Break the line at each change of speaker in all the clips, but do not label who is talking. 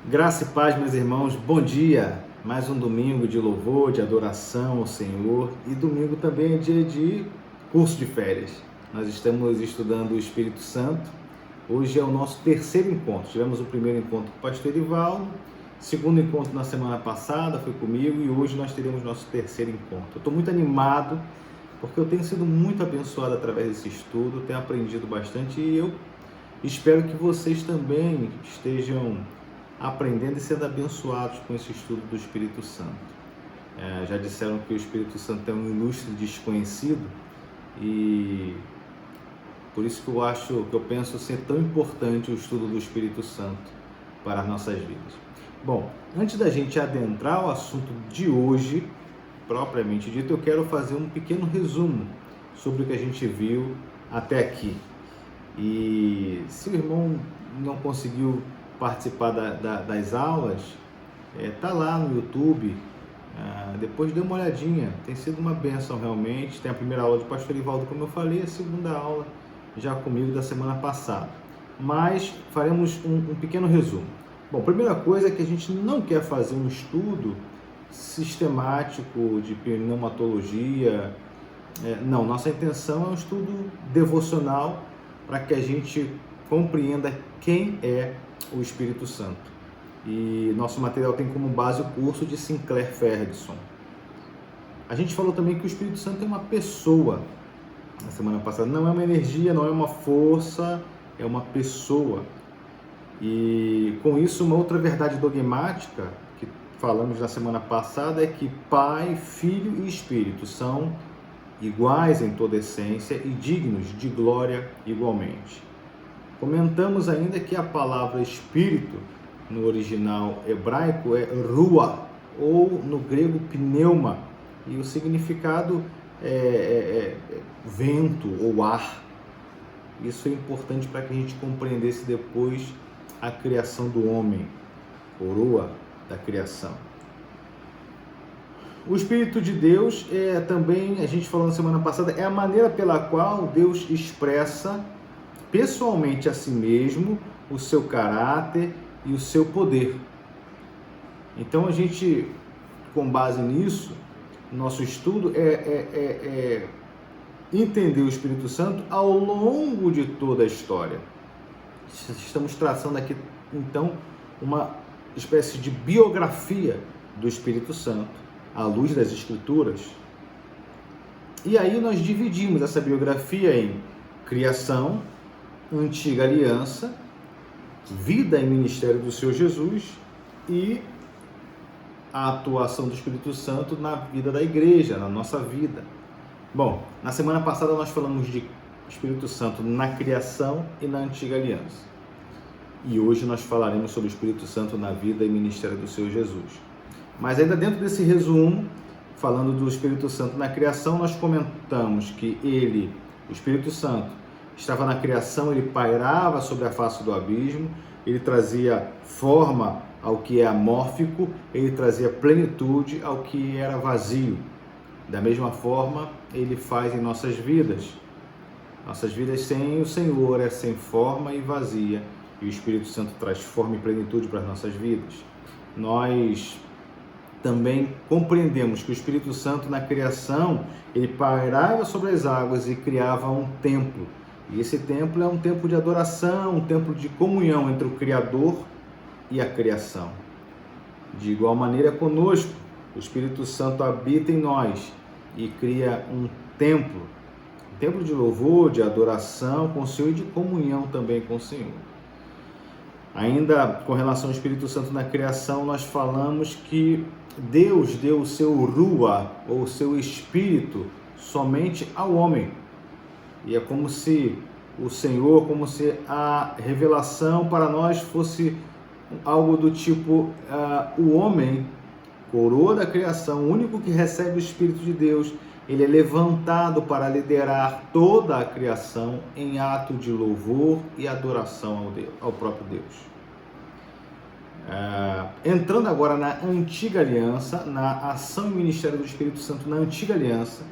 Graça e paz, meus irmãos, bom dia! Mais um domingo de louvor, de adoração ao Senhor, e domingo também é dia de curso de férias. Nós estamos estudando o Espírito Santo. Hoje é o nosso terceiro encontro. Tivemos o primeiro encontro com o pastor Erivaldo, segundo encontro na semana passada foi comigo, e hoje nós teremos nosso terceiro encontro. Eu estou muito animado porque eu tenho sido muito abençoado através desse estudo, tenho aprendido bastante, e eu espero que vocês também estejam aprendendo e sendo abençoados com esse estudo do Espírito Santo. Já disseram que o Espírito Santo é um ilustre desconhecido, e por isso que eu penso ser tão importante o estudo do Espírito Santo para as nossas vidas. Bom, antes da gente adentrar o assunto de hoje, propriamente dito, eu quero fazer um pequeno resumo sobre o que a gente viu até aqui. E se o irmão não conseguiu participar das aulas, tá lá no YouTube, depois dê uma olhadinha, tem sido uma bênção realmente. Tem a primeira aula do pastor Erivaldo, como eu falei, a segunda aula já comigo da semana passada, mas faremos um pequeno resumo. Bom, primeira coisa é que a gente não quer fazer um estudo sistemático de pneumatologia, não, nossa intenção é um estudo devocional para que a gente compreenda quem é o Espírito Santo. E nosso material tem como base o curso de Sinclair Ferguson. A gente falou também que o Espírito Santo é uma pessoa. Na semana passada, não é uma energia, não é uma força, é uma pessoa. E com isso, uma outra verdade dogmática que falamos na semana passada é que Pai, Filho e Espírito são iguais em toda essência e dignos de glória igualmente. Comentamos ainda que a palavra espírito no original hebraico é ruah, ou no grego pneuma, e o significado é vento ou ar. Isso é importante para que a gente compreendesse depois a criação do homem, coroa da criação. O Espírito de Deus também, a gente falou na semana passada, é a maneira pela qual Deus expressa pessoalmente a si mesmo, o seu caráter e o seu poder. Então a gente, com base nisso, nosso estudo é entender o Espírito Santo ao longo de toda a história. Estamos traçando aqui, então, uma espécie de biografia do Espírito Santo, à luz das Escrituras. E aí nós dividimos essa biografia em criação, antiga aliança, vida e ministério do Senhor Jesus e a atuação do Espírito Santo na vida da igreja, na nossa vida. Bom, na semana passada nós falamos de Espírito Santo na criação e na antiga aliança. E hoje nós falaremos sobre o Espírito Santo na vida e ministério do Senhor Jesus. Mas ainda dentro desse resumo, falando do Espírito Santo na criação, nós comentamos que o Espírito Santo, estava na criação, ele pairava sobre a face do abismo, ele trazia forma ao que é amórfico, ele trazia plenitude ao que era vazio. Da mesma forma, ele faz em nossas vidas. Nossas vidas sem o Senhor é sem forma e vazia, e o Espírito Santo traz forma e plenitude para as nossas vidas. Nós também compreendemos que o Espírito Santo na criação, ele pairava sobre as águas e criava um templo. E esse templo é um templo de adoração, um templo de comunhão entre o Criador e a criação. De igual maneira conosco, o Espírito Santo habita em nós e cria um templo de louvor, de adoração com o Senhor e de comunhão também com o Senhor. Ainda com relação ao Espírito Santo na criação, nós falamos que Deus deu o seu ruah, ou o seu Espírito, somente ao homem. E é como se o Senhor, como se a revelação para nós fosse algo do tipo, o homem, coroa da criação, o único que recebe o Espírito de Deus, ele é levantado para liderar toda a criação em ato de louvor e adoração ao próprio Deus. Entrando agora na antiga aliança, na ação e ministério do Espírito Santo na antiga aliança,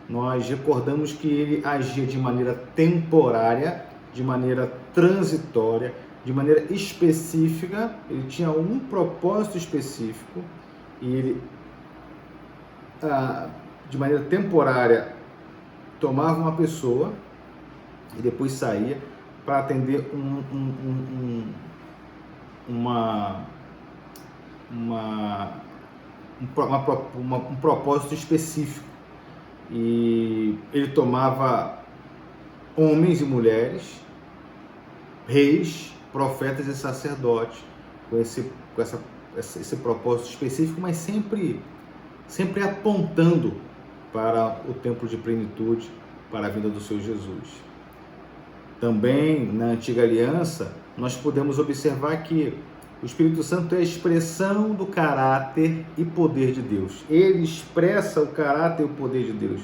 nós recordamos que ele agia de maneira temporária, de maneira transitória, de maneira específica, ele tinha um propósito específico, e ele, de maneira temporária, tomava uma pessoa e depois saía para atender um propósito específico. E ele tomava homens e mulheres, reis, profetas e sacerdotes, com esse propósito específico, mas sempre apontando para o tempo de plenitude, para a vinda do Senhor Jesus. Também na Antiga Aliança, nós podemos observar que o Espírito Santo é a expressão do caráter e poder de Deus. Ele expressa o caráter e o poder de Deus.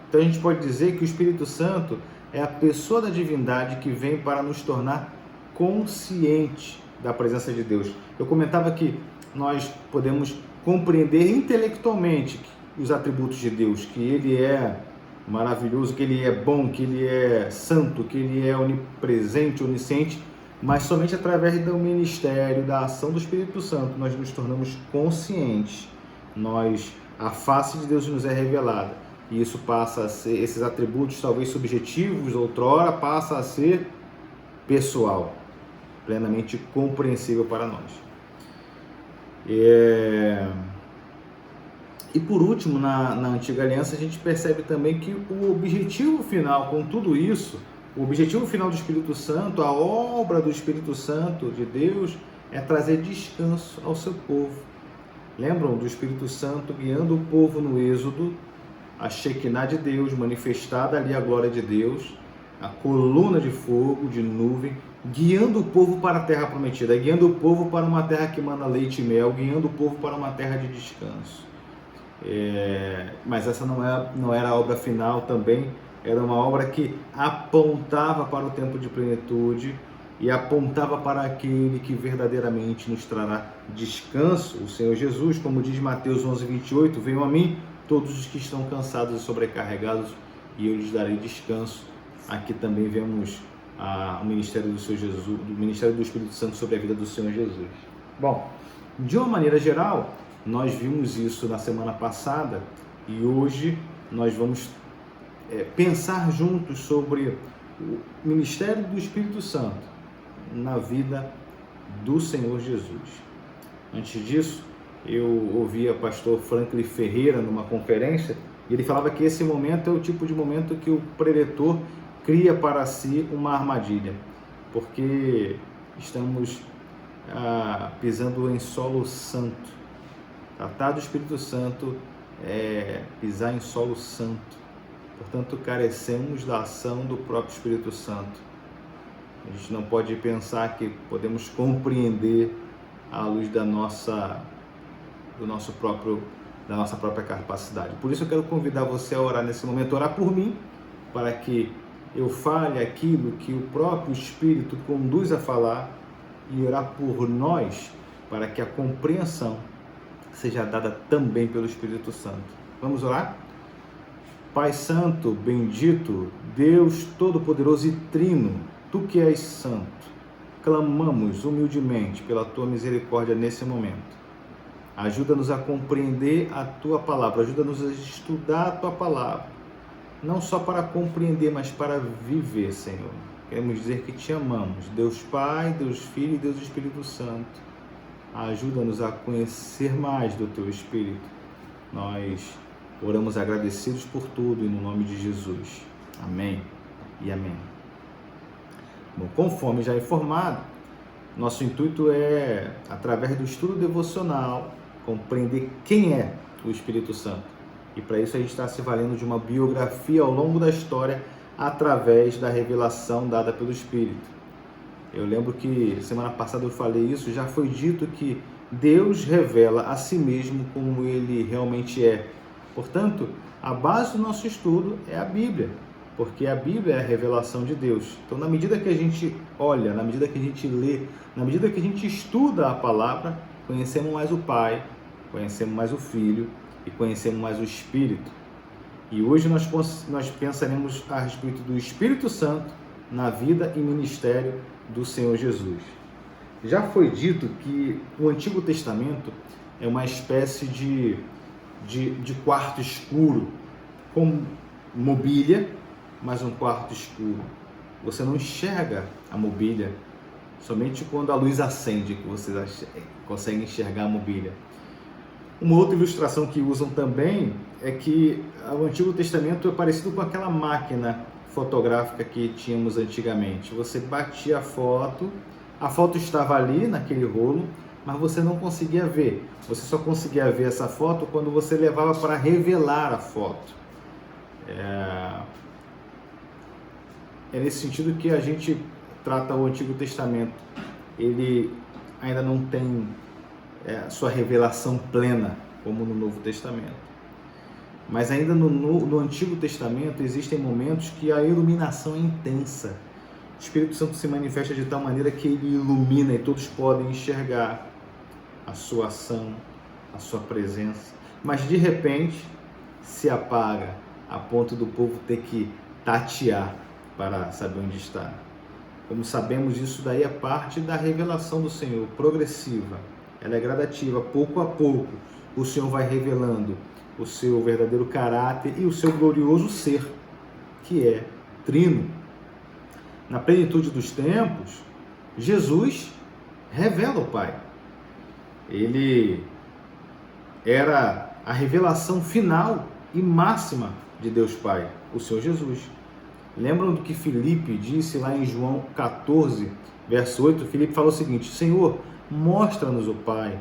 Então a gente pode dizer que o Espírito Santo é a pessoa da divindade que vem para nos tornar conscientes da presença de Deus. Eu comentava que nós podemos compreender intelectualmente os atributos de Deus, que Ele é maravilhoso, que Ele é bom, que Ele é santo, que Ele é onipresente, onisciente, mas somente através do ministério, da ação do Espírito Santo, nós nos tornamos conscientes. A face de Deus nos é revelada, e isso passa a ser, esses atributos talvez subjetivos, outrora, passa a ser pessoal, plenamente compreensível para nós. E por último, na Antiga Aliança, a gente percebe também que o objetivo final, com tudo isso, o objetivo final do Espírito Santo, a obra do Espírito Santo de Deus, é trazer descanso ao seu povo. Lembram do Espírito Santo guiando o povo no Êxodo, a Shekinah de Deus, manifestada ali a glória de Deus, a coluna de fogo, de nuvem, guiando o povo para a terra prometida, guiando o povo para uma terra que mana leite e mel, guiando o povo para uma terra de descanso. Mas essa não era a obra final também, era uma obra que apontava para o tempo de plenitude e apontava para aquele que verdadeiramente nos trará descanso, o Senhor Jesus, como diz Mateus 11:28, venham a mim todos os que estão cansados e sobrecarregados e eu lhes darei descanso. Aqui também vemos o ministério do Senhor Jesus, do ministério do Espírito Santo sobre a vida do Senhor Jesus. Bom, de uma maneira geral, nós vimos isso na semana passada e hoje nós vamos pensar juntos sobre o ministério do Espírito Santo na vida do Senhor Jesus. Antes disso, eu ouvi o pastor Franklin Ferreira numa conferência e ele falava que esse momento é o tipo de momento que o preletor cria para si uma armadilha, porque estamos pisando em solo santo. Tratar do Espírito Santo é pisar em solo santo. Portanto, carecemos da ação do próprio Espírito Santo. A gente não pode pensar que podemos compreender à luz da nossa própria capacidade. Por isso eu quero convidar você a orar nesse momento, orar por mim, para que eu fale aquilo que o próprio Espírito conduz a falar, e orar por nós, para que a compreensão seja dada também pelo Espírito Santo. Vamos orar? Pai Santo, bendito, Deus Todo-Poderoso e Trino, Tu que és santo, clamamos humildemente pela Tua misericórdia nesse momento. Ajuda-nos a compreender a Tua Palavra, ajuda-nos a estudar a Tua Palavra, não só para compreender, mas para viver, Senhor. Queremos dizer que Te amamos, Deus Pai, Deus Filho e Deus Espírito Santo. Ajuda-nos a conhecer mais do Teu Espírito. Nós oramos agradecidos por tudo e no nome de Jesus. Amém e amém. Bom, conforme já informado, nosso intuito é, através do estudo devocional, compreender quem é o Espírito Santo. E para isso a gente está se valendo de uma biografia ao longo da história através da revelação dada pelo Espírito. Eu lembro que semana passada eu falei isso, já foi dito que Deus revela a si mesmo como Ele realmente é. Portanto, a base do nosso estudo é a Bíblia, porque a Bíblia é a revelação de Deus. Então, na medida que a gente olha, na medida que a gente lê, na medida que a gente estuda a palavra, conhecemos mais o Pai, conhecemos mais o Filho e conhecemos mais o Espírito. E hoje nós pensaremos a respeito do Espírito Santo na vida e ministério do Senhor Jesus. Já foi dito que o Antigo Testamento é uma espécie de quarto escuro, com mobília, mas um quarto escuro. Você não enxerga a mobília, somente quando a luz acende que você consegue enxergar a mobília. Uma outra ilustração que usam também é que o Antigo Testamento é parecido com aquela máquina fotográfica que tínhamos antigamente. Você batia a foto estava ali naquele rolo, mas você não conseguia ver. Você só conseguia ver essa foto quando você levava para revelar a foto. É nesse sentido que a gente trata o Antigo Testamento. Ele ainda não tem sua revelação plena, como no Novo Testamento. Mas ainda no Antigo Testamento existem momentos que a iluminação é intensa. O Espírito Santo se manifesta de tal maneira que ele ilumina e todos podem enxergar a sua ação, a sua presença. Mas de repente se apaga a ponto do povo ter que tatear para saber onde está. Como sabemos, isso daí é parte da revelação do Senhor, progressiva. Ela é gradativa, pouco a pouco o Senhor vai revelando o seu verdadeiro caráter e o seu glorioso ser, que é trino. Na plenitude dos tempos, Jesus revela o Pai. Ele era a revelação final e máxima de Deus Pai, o Senhor Jesus. Lembram do que Filipe disse lá em João 14, verso 8? Filipe falou o seguinte: Senhor, mostra-nos o Pai,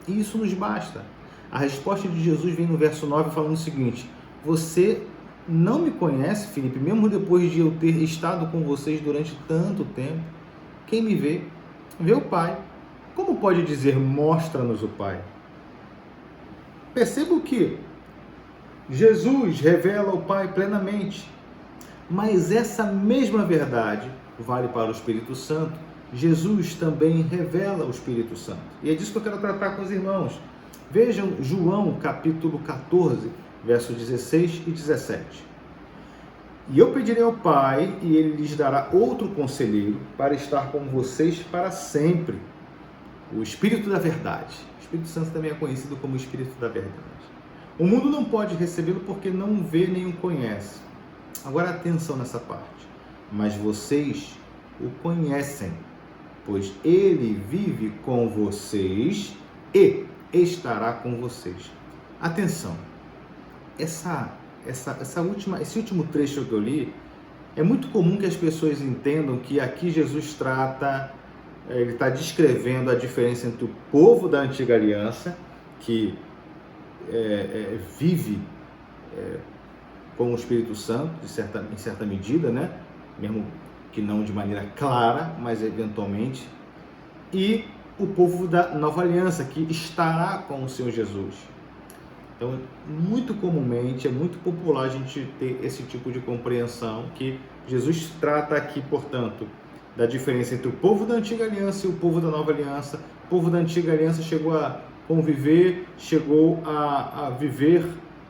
e isso nos basta. A resposta de Jesus vem no verso 9 falando o seguinte: você não me conhece, Filipe, mesmo depois de eu ter estado com vocês durante tanto tempo. Quem me vê, vê o Pai. Como pode dizer, mostra-nos o Pai? Percebo que Jesus revela o Pai plenamente, mas essa mesma verdade vale para o Espírito Santo. Jesus também revela o Espírito Santo. E é disso que eu quero tratar com os irmãos. Vejam João capítulo 14, versos 16 e 17. E eu pedirei ao Pai, e Ele lhes dará outro conselheiro para estar com vocês para sempre. O Espírito da Verdade. O Espírito Santo também é conhecido como o Espírito da Verdade. O mundo não pode recebê-lo porque não vê nem o conhece. Agora atenção nessa parte. Mas vocês o conhecem, pois Ele vive com vocês e estará com vocês. Atenção. Esse último trecho que eu li, é muito comum que as pessoas entendam que aqui Jesus ele está descrevendo a diferença entre o povo da antiga aliança, que vive com o Espírito Santo, em certa medida, né? Mesmo que não de maneira clara, mas eventualmente, e o povo da nova aliança, que estará com o Senhor Jesus. Então, muito comumente, é muito popular a gente ter esse tipo de compreensão, que Jesus trata aqui, portanto, da diferença entre o povo da antiga aliança e o povo da nova aliança. O povo da antiga aliança chegou a conviver, chegou a viver,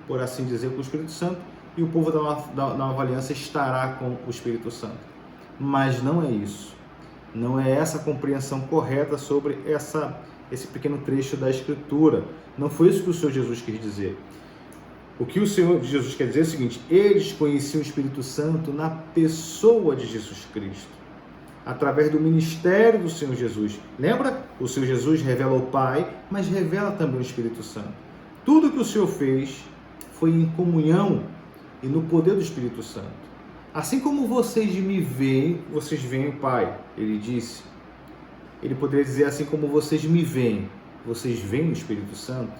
por assim dizer, com o Espírito Santo, e o povo da nova aliança estará com o Espírito Santo. Mas não é isso. Não é essa a compreensão correta sobre esse pequeno trecho da Escritura. Não foi isso que o Senhor Jesus quis dizer. O que o Senhor Jesus quer dizer é o seguinte: eles conheciam o Espírito Santo na pessoa de Jesus Cristo, através do ministério do Senhor Jesus. Lembra? O Senhor Jesus revela o Pai, mas revela também o Espírito Santo. Tudo que o Senhor fez foi em comunhão e no poder do Espírito Santo. Assim como vocês me veem, vocês veem o Pai, ele disse. Ele poderia dizer: assim como vocês me veem, vocês veem o Espírito Santo.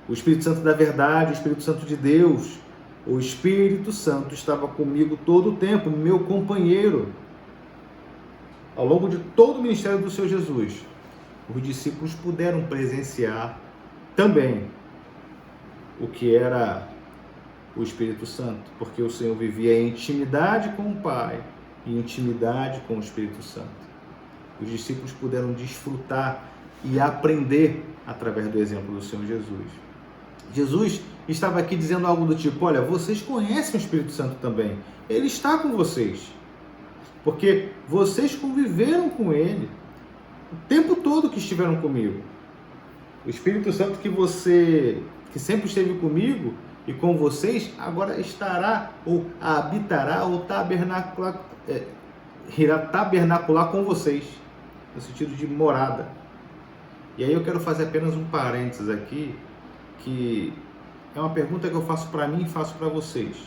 O Espírito Santo da verdade, o Espírito Santo de Deus. O Espírito Santo estava comigo todo o tempo, meu companheiro. Ao longo de todo o ministério do Senhor Jesus, os discípulos puderam presenciar também o que era o Espírito Santo, porque o Senhor vivia em intimidade com o Pai e intimidade com o Espírito Santo. Os discípulos puderam desfrutar e aprender através do exemplo do Senhor Jesus. Jesus estava aqui dizendo algo do tipo: olha, vocês conhecem o Espírito Santo também, ele está com vocês, porque vocês conviveram com ele, o tempo todo que estiveram comigo. O Espírito Santo que sempre esteve comigo e com vocês, agora estará ou habitará ou irá tabernacular com vocês, no sentido de morada. E aí eu quero fazer apenas um parênteses aqui, que é uma pergunta que eu faço para mim e faço para vocês.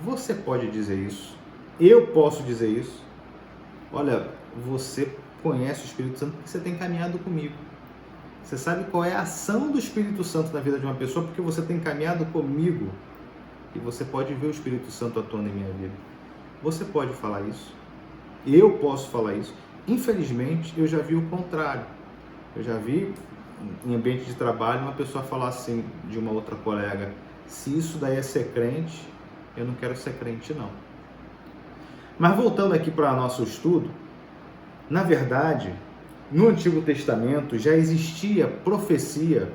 Você pode dizer isso? Eu posso dizer isso? Olha, você conhece o Espírito Santo porque você tem caminhado comigo. Você sabe qual é a ação do Espírito Santo na vida de uma pessoa porque você tem caminhado comigo. E você pode ver o Espírito Santo atuando em minha vida. Você pode falar isso? Eu posso falar isso. Infelizmente, eu já vi o contrário. Eu já vi em ambiente de trabalho uma pessoa falar assim de uma outra colega: se isso daí é ser crente, eu não quero ser crente não. Mas voltando aqui para o nosso estudo, na verdade, no Antigo Testamento já existia profecia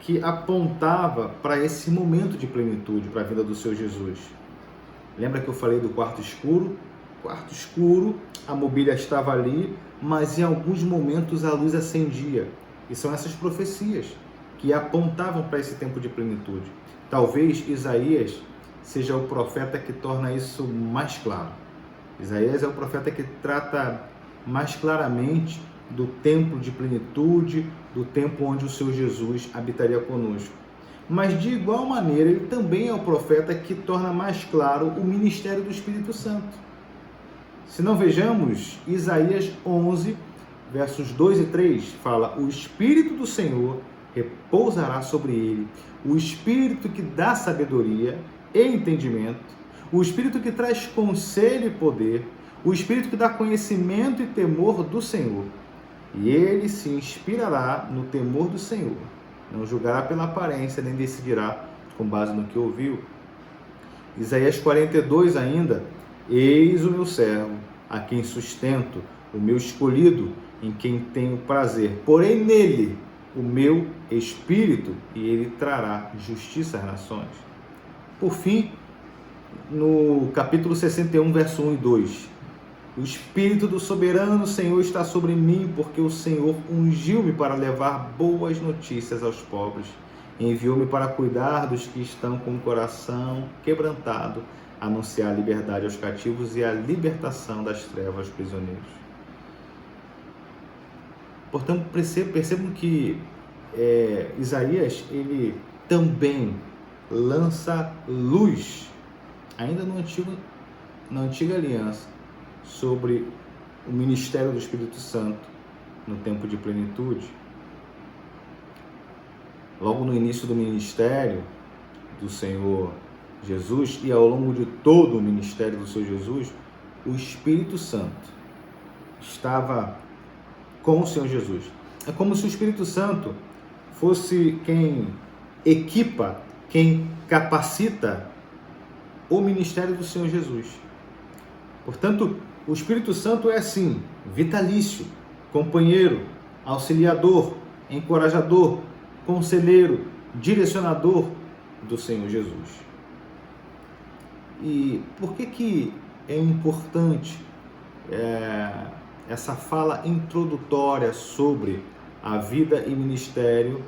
que apontava para esse momento de plenitude, para a vida do seu Jesus. Lembra que eu falei do quarto escuro? Quarto escuro, a mobília estava ali, mas em alguns momentos a luz acendia. E são essas profecias que apontavam para esse tempo de plenitude. Talvez Isaías seja o profeta que torna isso mais claro. Isaías é o profeta que trata mais claramente do tempo de plenitude, do tempo onde o seu Jesus habitaria conosco. Mas de igual maneira, ele também é o profeta que torna mais claro o ministério do Espírito Santo. Se não vejamos, Isaías 11, versos 2 e 3, fala: o Espírito do Senhor repousará sobre ele, o Espírito que dá sabedoria e entendimento, o Espírito que traz conselho e poder, o Espírito que dá conhecimento e temor do Senhor. E ele se inspirará no temor do Senhor. Não julgará pela aparência, nem decidirá com base no que ouviu. Isaías 42 ainda: eis o meu servo, a quem sustento, o meu escolhido, em quem tenho prazer. Porém nele o meu espírito, e ele trará justiça às nações. Por fim, no capítulo 61, verso 1 e 2: o Espírito do soberano Senhor está sobre mim, porque o Senhor ungiu-me para levar boas notícias aos pobres. Enviou-me para cuidar dos que estão com o coração quebrantado, anunciar a liberdade aos cativos e a libertação das trevas aos prisioneiros. Portanto, percebam que Isaías, ele também lança luz, ainda na antiga aliança, sobre o ministério do Espírito Santo no tempo de plenitude. Logo no início do ministério do Senhor Jesus e ao longo de todo o ministério do Senhor Jesus, o Espírito Santo estava com o Senhor Jesus. É como se o Espírito Santo fosse quem equipa, quem capacita o ministério do Senhor Jesus. Portanto, o Espírito Santo é assim, vitalício, companheiro, auxiliador, encorajador, conselheiro, direcionador do Senhor Jesus. E por que é importante essa fala introdutória sobre a vida e ministério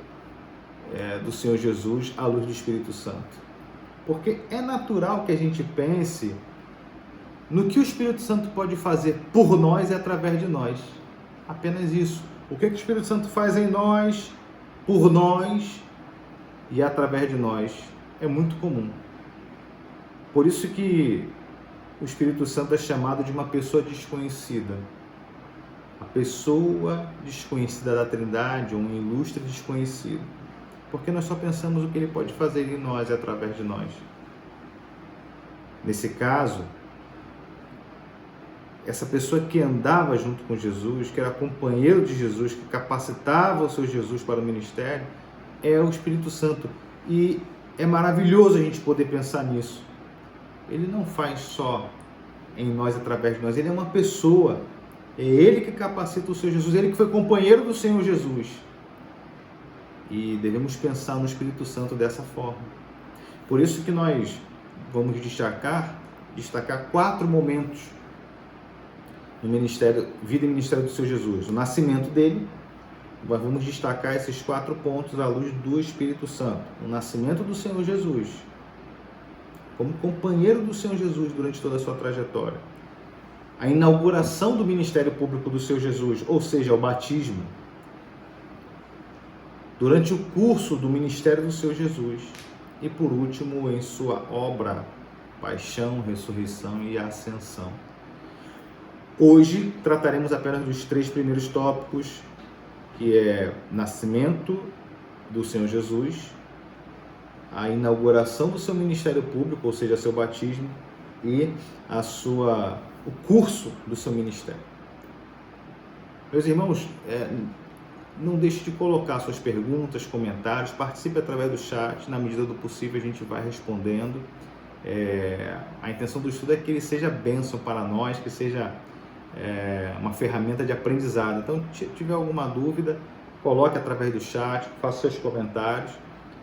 do Senhor Jesus à luz do Espírito Santo? Porque é natural que a gente pense no que o Espírito Santo pode fazer por nós e através de nós. Apenas isso. O que o Espírito Santo faz em nós, por nós e através de nós é muito comum. Por isso que o Espírito Santo é chamado de uma pessoa desconhecida. A pessoa desconhecida da Trindade, um ilustre desconhecido. Porque nós só pensamos o que ele pode fazer em nós e através de nós. Nesse caso, essa pessoa que andava junto com Jesus, que era companheiro de Jesus, que capacitava o seu Jesus para o ministério, é o Espírito Santo. E é maravilhoso a gente poder pensar nisso. Ele não faz só em nós, através de nós, ele é uma pessoa. É ele que capacita o seu Jesus, ele que foi companheiro do Senhor Jesus. E devemos pensar no Espírito Santo dessa forma. Por isso que nós vamos destacar 4 momentos no ministério, vida e ministério do Senhor Jesus. O nascimento dele, nós vamos destacar esses 4 pontos à luz do Espírito Santo. O nascimento do Senhor Jesus, como companheiro do Senhor Jesus durante toda a sua trajetória. A inauguração do ministério público do Senhor Jesus, ou seja, o batismo. Durante o curso do ministério do Senhor Jesus. E por último, em sua obra, paixão, ressurreição e ascensão. Hoje trataremos apenas dos 3 primeiros tópicos, que é nascimento do Senhor Jesus, a inauguração do seu ministério público, ou seja, seu batismo, e o curso do seu ministério. Meus irmãos, não deixe de colocar suas perguntas, comentários, participe através do chat, na medida do possível a gente vai respondendo. A intenção do estudo é que ele seja bênção para nós, que seja uma ferramenta de aprendizado. Então, se tiver alguma dúvida, coloque através do chat, faça seus comentários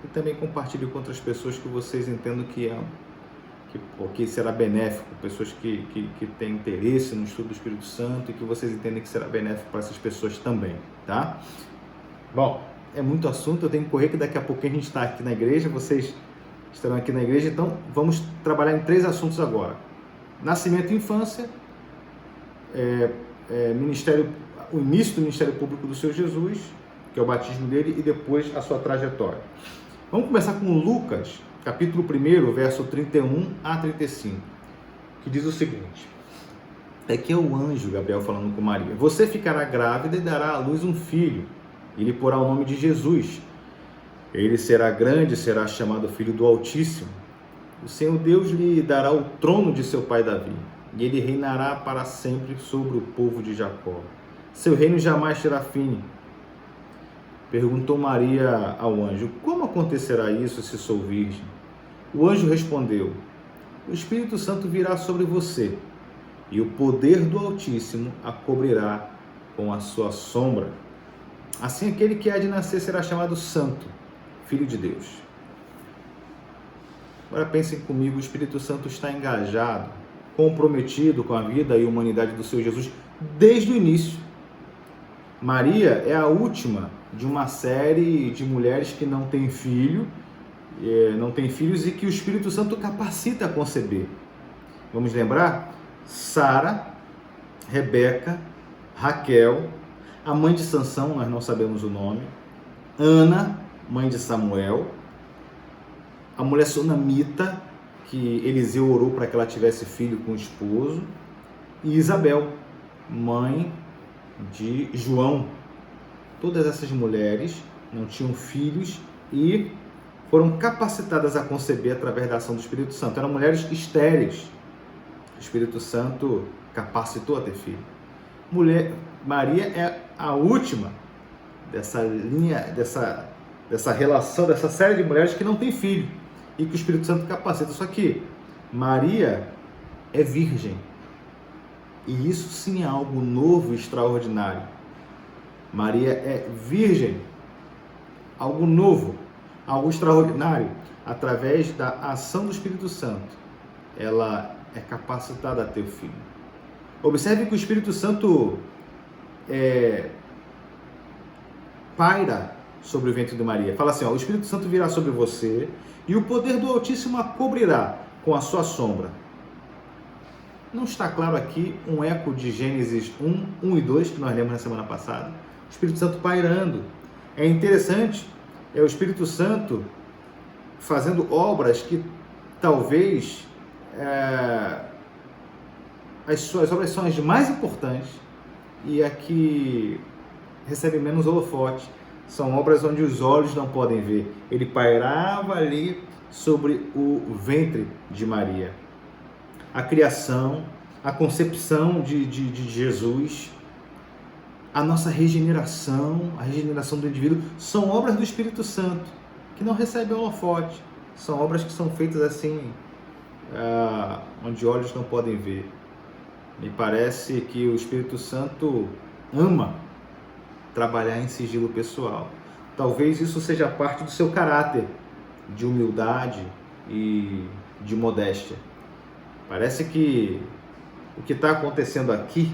e também compartilhe com outras pessoas que vocês entendam que será benéfico, pessoas que têm interesse no estudo do Espírito Santo e que vocês entendem que será benéfico para essas pessoas também, tá? Bom, é muito assunto, eu tenho que correr que daqui a pouquinho a gente está aqui na igreja, vocês estarão aqui na igreja, então vamos trabalhar em 3 assuntos agora. Nascimento e infância, o início do ministério público do Senhor Jesus, que é o batismo dele, e depois a sua trajetória. Vamos começar com Lucas, capítulo 1, verso 31 a 35, que diz o seguinte: aqui é o anjo Gabriel falando com Maria. Você ficará grávida e dará à luz um filho, e lhe porá o nome de Jesus. Ele será grande e será chamado Filho do Altíssimo. O Senhor Deus lhe dará o trono de seu pai Davi, e ele reinará para sempre sobre o povo de Jacó. Seu reino jamais terá fim. Perguntou Maria ao anjo: como acontecerá isso se sou virgem? O anjo respondeu: o Espírito Santo virá sobre você, e o poder do Altíssimo a cobrirá com a sua sombra. Assim aquele que há de nascer será chamado Santo, Filho de Deus. Agora pensem comigo, o Espírito Santo está engajado, comprometido com a vida e humanidade do Senhor Jesus desde o início. Maria é a última de uma série de mulheres que não têm filhos e que o Espírito Santo capacita a conceber. Vamos lembrar? Sara, Rebeca, Raquel, a mãe de Sansão, nós não sabemos o nome, Ana, mãe de Samuel, a mulher sunamita, que Eliseu orou para que ela tivesse filho com o esposo, e Isabel, mãe de João. Todas essas mulheres não tinham filhos e foram capacitadas a conceber através da ação do Espírito Santo. Eram mulheres estéreis. O Espírito Santo capacitou a ter filho. Maria é a última dessa linha, dessa relação, dessa série de mulheres que não tem filho e que o Espírito Santo capacita. Só que Maria é virgem. E isso sim é algo novo e extraordinário. Maria é virgem, algo novo, algo extraordinário. Através da ação do Espírito Santo, ela é capacitada a ter filho. Observe que o Espírito Santo paira sobre o ventre de Maria. Fala assim, o Espírito Santo virá sobre você e o poder do Altíssimo a cobrirá com a sua sombra. Não está claro aqui um eco de Gênesis 1 e 2, que nós lemos na semana passada? O Espírito Santo pairando. É interessante, é o Espírito Santo fazendo obras que talvez as suas obras são as mais importantes e a que recebe menos holofote. São obras onde os olhos não podem ver. Ele pairava ali sobre o ventre de Maria. A criação, a concepção de Jesus, a nossa regeneração, a regeneração do indivíduo, são obras do Espírito Santo, que não recebem holofote. São obras que são feitas assim, onde olhos não podem ver. Me parece que o Espírito Santo ama trabalhar em sigilo pessoal. Talvez isso seja parte do seu caráter de humildade e de modéstia. Parece que o que está acontecendo aqui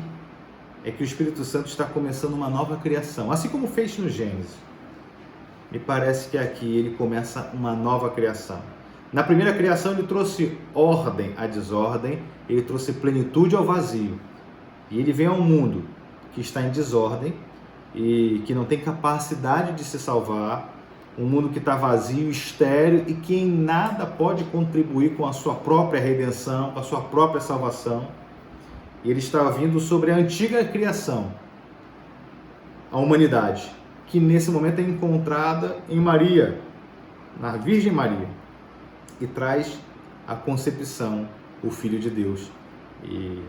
é que o Espírito Santo está começando uma nova criação, assim como fez no Gênesis. Me parece que aqui ele começa uma nova criação. Na primeira criação ele trouxe ordem à desordem, ele trouxe plenitude ao vazio. E ele vem ao mundo que está em desordem e que não tem capacidade de se salvar, um mundo que está vazio, estéril e que em nada pode contribuir com a sua própria redenção, com a sua própria salvação. E ele está vindo sobre a antiga criação, a humanidade, que nesse momento é encontrada em Maria, na Virgem Maria, e traz a concepção, o Filho de Deus. E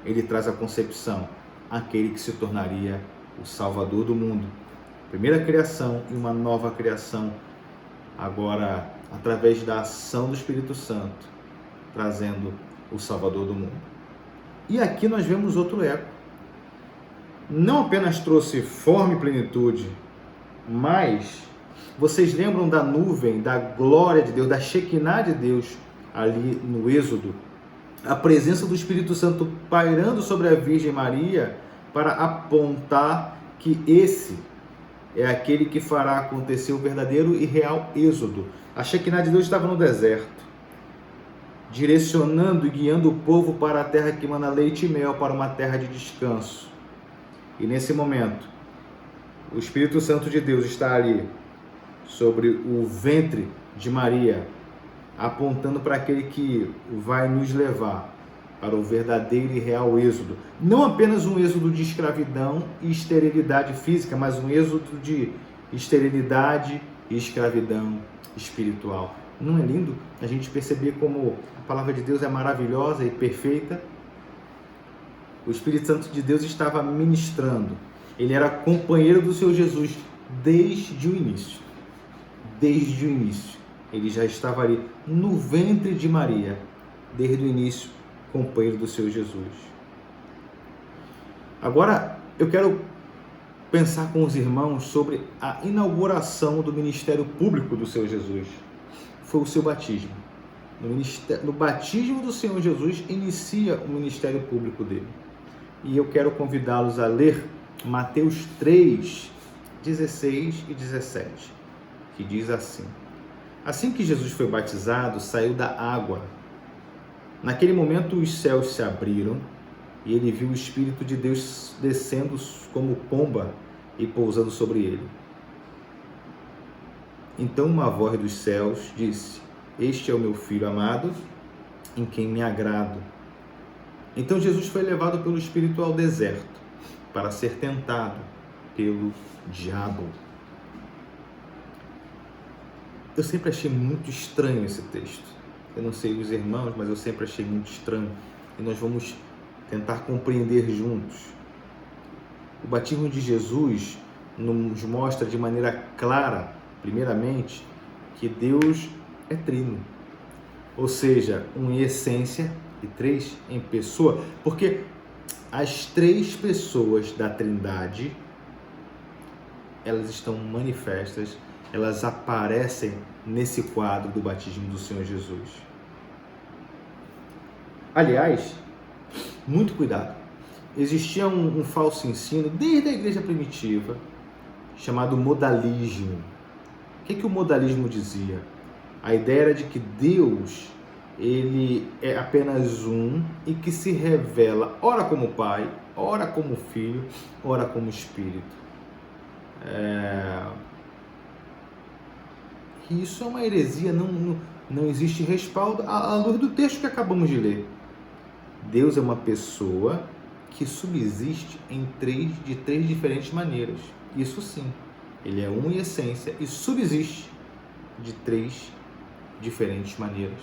ele traz a concepção, aquele que se tornaria o Salvador do mundo. Primeira criação e uma nova criação, agora através da ação do Espírito Santo, trazendo o Salvador do mundo. E aqui nós vemos outro eco. Não apenas trouxe forma e plenitude, mas vocês lembram da nuvem, da glória de Deus, da Shekinah de Deus ali no Êxodo? A presença do Espírito Santo pairando sobre a Virgem Maria para apontar que esse é aquele que fará acontecer o verdadeiro e real êxodo. A Shekinah de Deus estava no deserto, direcionando e guiando o povo para a terra que mana leite e mel, para uma terra de descanso. E nesse momento, o Espírito Santo de Deus está ali, sobre o ventre de Maria, apontando para aquele que vai nos levar para o verdadeiro e real êxodo. Não apenas um êxodo de escravidão e esterilidade física, mas um êxodo de esterilidade e escravidão espiritual. Não é lindo a gente perceber como a palavra de Deus é maravilhosa e perfeita? O Espírito Santo de Deus estava ministrando. Ele era companheiro do Senhor Jesus desde o início. Desde o início. Ele já estava ali no ventre de Maria, desde o início, companheiro do Senhor Jesus. Agora, eu quero pensar com os irmãos sobre a inauguração do ministério público do Senhor Jesus. Foi o seu batismo. No batismo do Senhor Jesus, inicia o ministério público dele. E eu quero convidá-los a ler Mateus 3, 16 e 17, que diz assim: assim que Jesus foi batizado, saiu da água. Naquele momento os céus se abriram e ele viu o Espírito de Deus descendo como pomba e pousando sobre ele. Então uma voz dos céus disse: este é o meu Filho amado, em quem me agrado. Então Jesus foi levado pelo Espírito ao deserto para ser tentado pelo diabo. Eu sempre achei muito estranho esse texto. Eu não sei os irmãos, mas eu sempre achei muito estranho. E nós vamos tentar compreender juntos. O batismo de Jesus nos mostra de maneira clara, primeiramente, que Deus é trino. Ou seja, um em essência e três em pessoa. Porque as três pessoas da Trindade, elas estão manifestas, elas aparecem nesse quadro do batismo do Senhor Jesus. Aliás, muito cuidado. Existia um falso ensino desde a igreja primitiva, chamado modalismo. O que o modalismo dizia? A ideia era de que Deus, ele é apenas um e que se revela ora como Pai, ora como Filho, ora como Espírito. Isso é uma heresia, não existe respaldo à luz do texto que acabamos de ler. Deus é uma pessoa que subsiste de três diferentes maneiras. Isso sim, ele é um em essência e subsiste de três diferentes maneiras.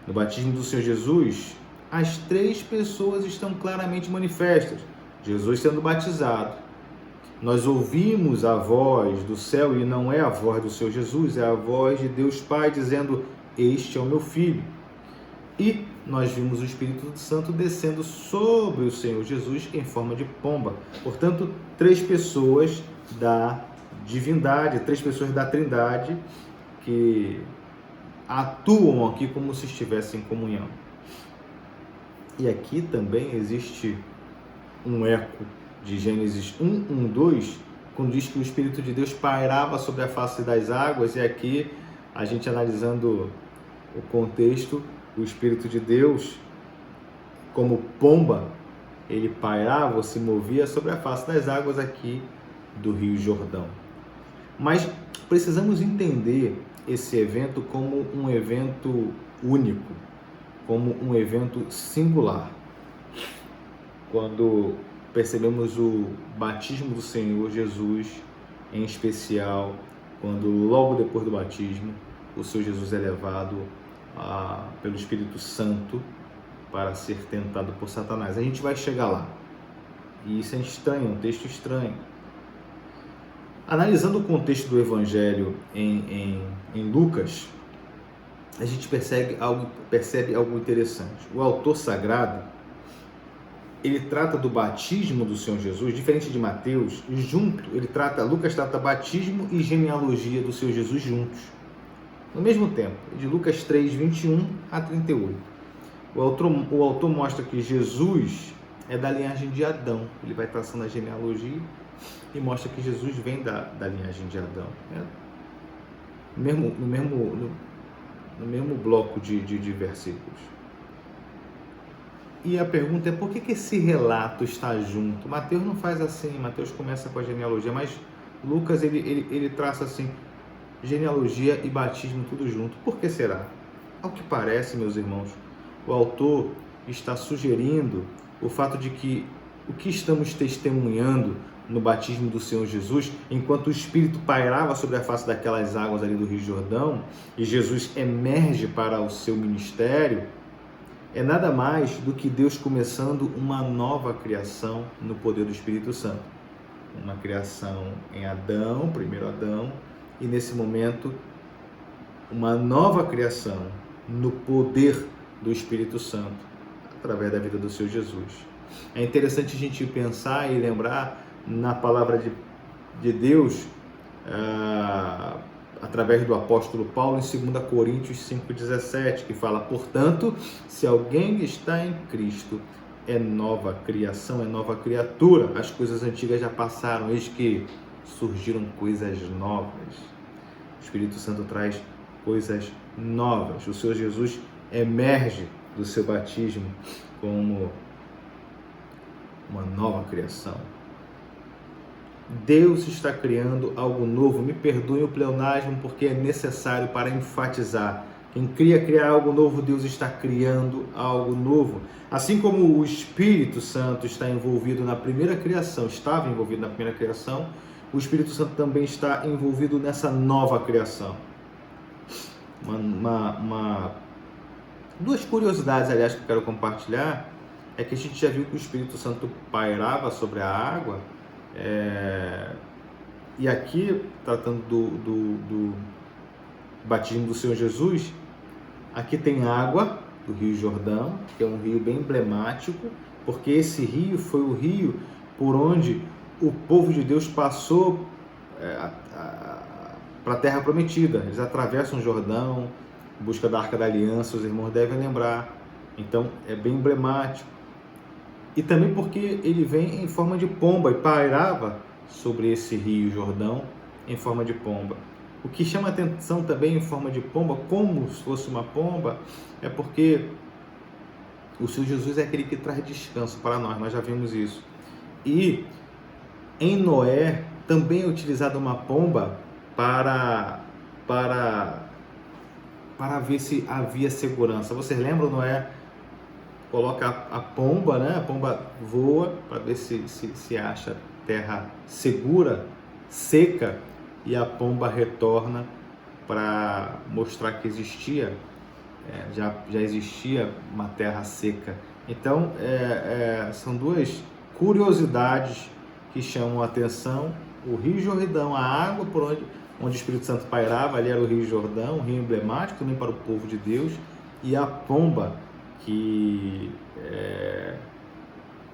No batismo do Senhor Jesus, as três pessoas estão claramente manifestas. Jesus sendo batizado, nós ouvimos a voz do céu, e não é a voz do Senhor Jesus, é a voz de Deus Pai dizendo: este é o meu Filho. E nós vimos o Espírito Santo descendo sobre o Senhor Jesus em forma de pomba. Portanto, três pessoas da divindade, três pessoas da Trindade que atuam aqui como se estivessem em comunhão. E aqui também existe um eco de Gênesis 1:2, quando diz que o Espírito de Deus pairava sobre a face das águas, e aqui a gente analisando o contexto, o Espírito de Deus, como pomba, ele pairava ou se movia sobre a face das águas aqui do Rio Jordão. Mas precisamos entender esse evento como um evento único, como um evento singular. Quando percebemos o batismo do Senhor Jesus, em especial, quando logo depois do batismo, o Senhor Jesus é levado pelo Espírito Santo para ser tentado por Satanás. A gente vai chegar lá. E isso é estranho, um texto estranho. Analisando o contexto do Evangelho em Lucas, a gente percebe algo interessante. O autor sagrado, ele trata do batismo do Senhor Jesus, diferente de Mateus, Lucas trata batismo e genealogia do Senhor Jesus juntos, no mesmo tempo, de Lucas 3:21 a 38. O autor mostra que Jesus é da linhagem de Adão, ele vai traçando a genealogia e mostra que Jesus vem da linhagem de Adão, né? No mesmo bloco de versículos. E a pergunta é: por que esse relato está junto? Mateus não faz assim, Mateus começa com a genealogia, mas Lucas ele traça assim, genealogia e batismo tudo junto. Por que será? Ao que parece, meus irmãos, o autor está sugerindo o fato de que o que estamos testemunhando no batismo do Senhor Jesus, enquanto o Espírito pairava sobre a face daquelas águas ali do Rio Jordão, e Jesus emerge para o seu ministério, é nada mais do que Deus começando uma nova criação no poder do Espírito Santo. Uma criação em Adão, primeiro Adão, e nesse momento uma nova criação no poder do Espírito Santo, através da vida do Senhor Jesus. É interessante a gente pensar e lembrar na palavra de Deus, através do apóstolo Paulo, em 2 Coríntios 5:17, que fala: portanto, se alguém está em Cristo, é nova criação, é nova criatura, as coisas antigas já passaram, eis que surgiram coisas novas. O Espírito Santo traz coisas novas. O Senhor Jesus emerge do seu batismo como uma nova criação. Deus está criando algo novo. Me perdoe o pleonasmo, porque é necessário para enfatizar. Quem criar algo novo, Deus está criando algo novo. Assim como o Espírito Santo está envolvido na primeira criação, estava envolvido na primeira criação, o Espírito Santo também está envolvido nessa nova criação. Duas curiosidades, aliás, que eu quero compartilhar, é que a gente já viu que o Espírito Santo pairava sobre a água, e aqui, tratando do batismo do Senhor Jesus, aqui tem água do Rio Jordão, que é um rio bem emblemático, porque esse rio foi o rio por onde o povo de Deus passou para a Terra Prometida. Eles atravessam o Jordão em busca da Arca da Aliança, os irmãos devem lembrar. Então é bem emblemático. E também porque ele vem em forma de pomba e pairava sobre esse Rio Jordão em forma de pomba. O que chama atenção também em forma de pomba, como se fosse uma pomba, é porque o Senhor Jesus é aquele que traz descanso para nós já vimos isso. E em Noé também é utilizada uma pomba para ver se havia segurança. Vocês lembram? Noé coloca a pomba, né? A pomba voa para ver se acha terra segura, seca, e a pomba retorna para mostrar que existia, já existia uma terra seca. Então, são duas curiosidades que chamam a atenção: o Rio Jordão, a água por onde o Espírito Santo pairava, ali era o Rio Jordão, um rio emblemático também para o povo de Deus, e a pomba, que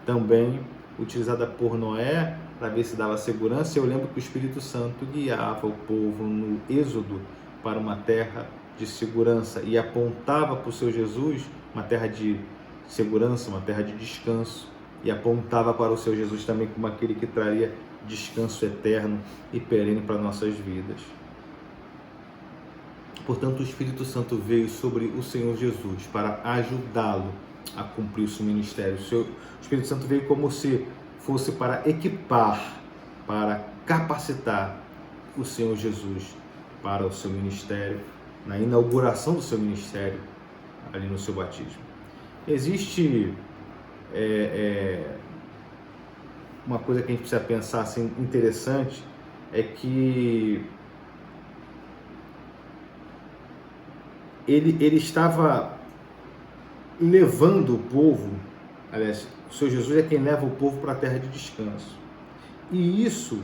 também utilizada por Noé para ver se dava segurança. Eu lembro que o Espírito Santo guiava o povo no Êxodo para uma terra de segurança e apontava para o seu Jesus uma terra de segurança, uma terra de descanso. e apontava para o seu Jesus também como aquele que traria descanso eterno e perene para nossas vidas. Portanto, o Espírito Santo veio sobre o Senhor Jesus para ajudá-lo a cumprir o seu ministério. O Espírito Santo veio como se fosse para equipar, para capacitar o Senhor Jesus para o seu ministério, na inauguração do seu ministério, ali no seu batismo. Existe uma coisa que a gente precisa pensar assim, interessante, é que ele estava levando o povo, aliás, o Senhor Jesus é quem leva o povo para a terra de descanso. E isso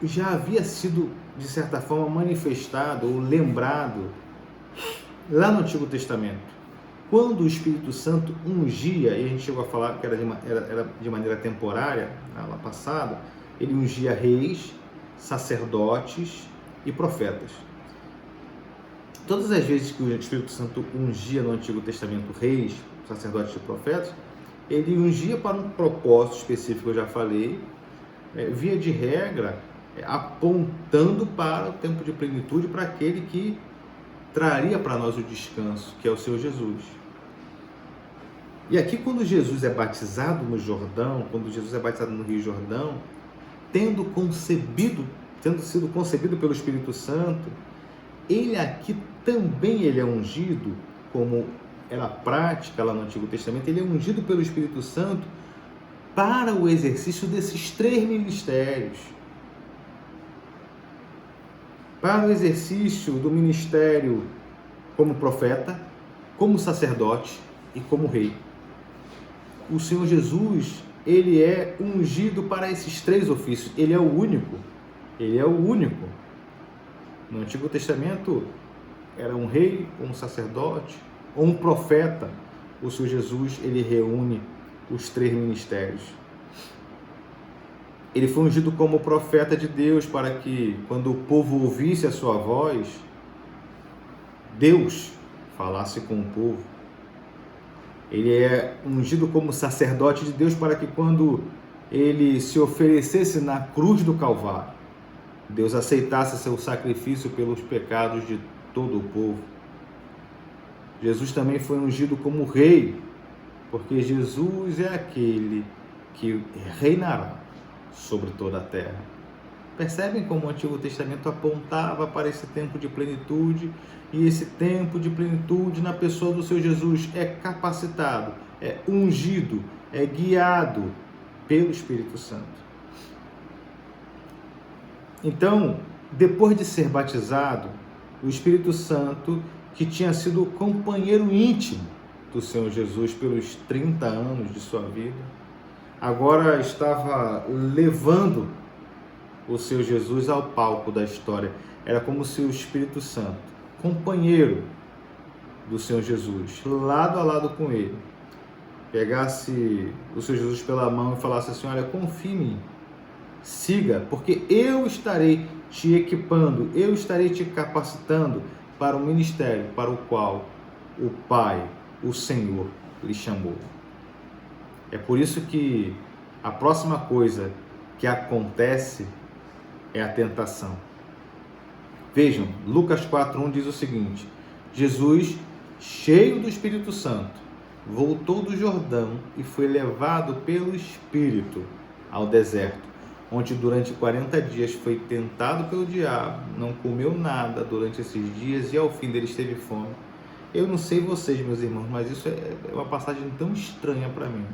já havia sido, de certa forma, manifestado ou lembrado lá no Antigo Testamento. Quando o Espírito Santo ungia, e a gente chegou a falar que era de maneira temporária, lá passado, ele ungia reis, sacerdotes e profetas. Todas as vezes que o Espírito Santo ungia no Antigo Testamento reis, sacerdotes e profetas, ele ungia para um propósito específico, eu já falei, via de regra, apontando para o tempo de plenitude, para aquele que traria para nós o descanso, que é o Senhor Jesus. E aqui, quando Jesus é batizado no Jordão, quando Jesus é batizado no Rio Jordão, tendo sido concebido pelo Espírito Santo, ele aqui também é ungido, como era a prática lá no Antigo Testamento, ele é ungido pelo Espírito Santo para o exercício desses 3 ministérios. Para o exercício do ministério como profeta, como sacerdote e como rei. O Senhor Jesus, ele é ungido para esses 3 ofícios. Ele é o único. Ele é o único. No Antigo Testamento, era um rei, um sacerdote ou um profeta. O Senhor Jesus, ele reúne os 3 ministérios. Ele foi ungido como profeta de Deus para que, quando o povo ouvisse a sua voz, Deus falasse com o povo. Ele é ungido como sacerdote de Deus para que, quando ele se oferecesse na cruz do Calvário, Deus aceitasse seu sacrifício pelos pecados de todo o povo. Jesus também foi ungido como rei, porque Jesus é aquele que reinará sobre toda a terra. Percebem como o Antigo Testamento apontava para esse tempo de plenitude, e esse tempo de plenitude na pessoa do Senhor Jesus é capacitado, é ungido, é guiado pelo Espírito Santo. Então, depois de ser batizado, o Espírito Santo, que tinha sido companheiro íntimo do Senhor Jesus pelos 30 anos de sua vida, agora estava levando o Senhor Jesus ao palco da história. Era como se o Espírito Santo, companheiro do Senhor Jesus, lado a lado com ele, pegasse o Senhor Jesus pela mão e falasse assim: olha, confie em mim, siga, porque eu estarei te equipando, eu estarei te capacitando para o ministério para o qual o Pai, o Senhor, lhe chamou. É por isso que a próxima coisa que acontece é a tentação. Vejam, Lucas 4:1 diz o seguinte: Jesus, cheio do Espírito Santo, voltou do Jordão e foi levado pelo Espírito ao deserto, onde durante 40 dias foi tentado pelo diabo, não comeu nada durante esses dias e ao fim deles teve fome. Eu não sei vocês, meus irmãos, mas isso é uma passagem tão estranha para mim,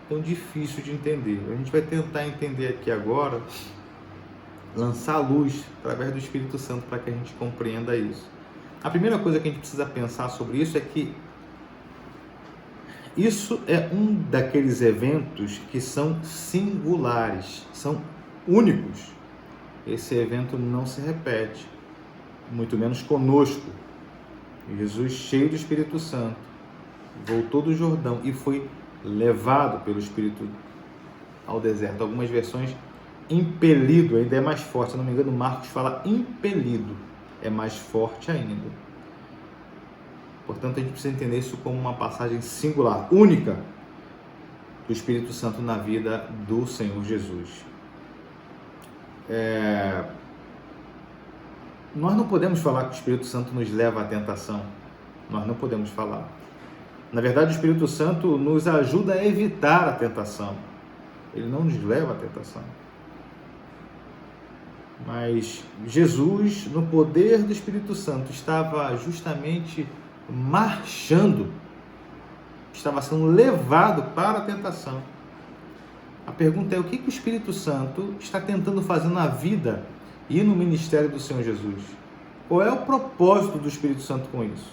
tão difícil de entender. A gente vai tentar entender aqui agora, lançar a luz através do Espírito Santo para que a gente compreenda isso. A primeira coisa que a gente precisa pensar sobre isso é que isso é um daqueles eventos que são singulares, são únicos. Esse evento não se repete, muito menos conosco. Jesus, cheio do Espírito Santo, voltou do Jordão e foi levado pelo Espírito ao deserto. Algumas versões, impelido, ainda é mais forte. Se não me engano, Marcos fala impelido, é mais forte ainda. Portanto, a gente precisa entender isso como uma passagem singular, única. do Espírito Santo na vida do Senhor Jesus. Nós não podemos falar que o Espírito Santo nos leva à tentação. Nós não podemos falar. Na verdade, o Espírito Santo nos ajuda a evitar a tentação. Ele não nos leva à tentação. Mas Jesus, no poder do Espírito Santo, estava justamente marchando, estava sendo levado para a tentação. A pergunta é: o que o Espírito Santo está tentando fazer na vida e no ministério do Senhor Jesus? Qual é o propósito do Espírito Santo com isso?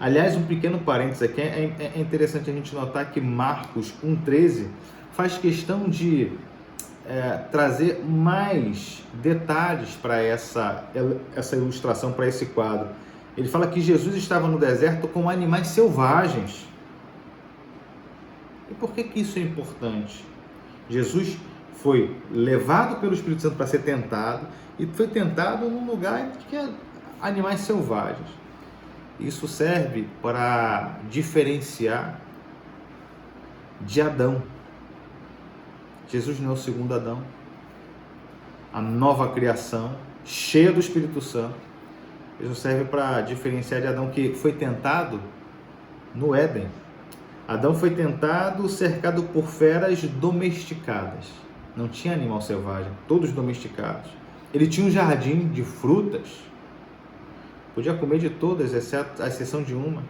Aliás, um pequeno parênteses aqui, é interessante a gente notar que Marcos 1,13 faz questão de trazer mais detalhes para essa ilustração, para esse quadro. Ele fala que Jesus estava no deserto com animais selvagens. E por que isso é importante? Jesus foi levado pelo Espírito Santo para ser tentado, e foi tentado num lugar que é animais selvagens. Isso serve para diferenciar de Adão. Jesus não é o segundo Adão, a nova criação, cheia do Espírito Santo. Isso serve para diferenciar de Adão, que foi tentado no Éden. Adão foi tentado cercado por feras domesticadas. Não tinha animal selvagem, todos domesticados. Ele tinha um jardim de frutas. Podia comer de todas, à exceção de uma.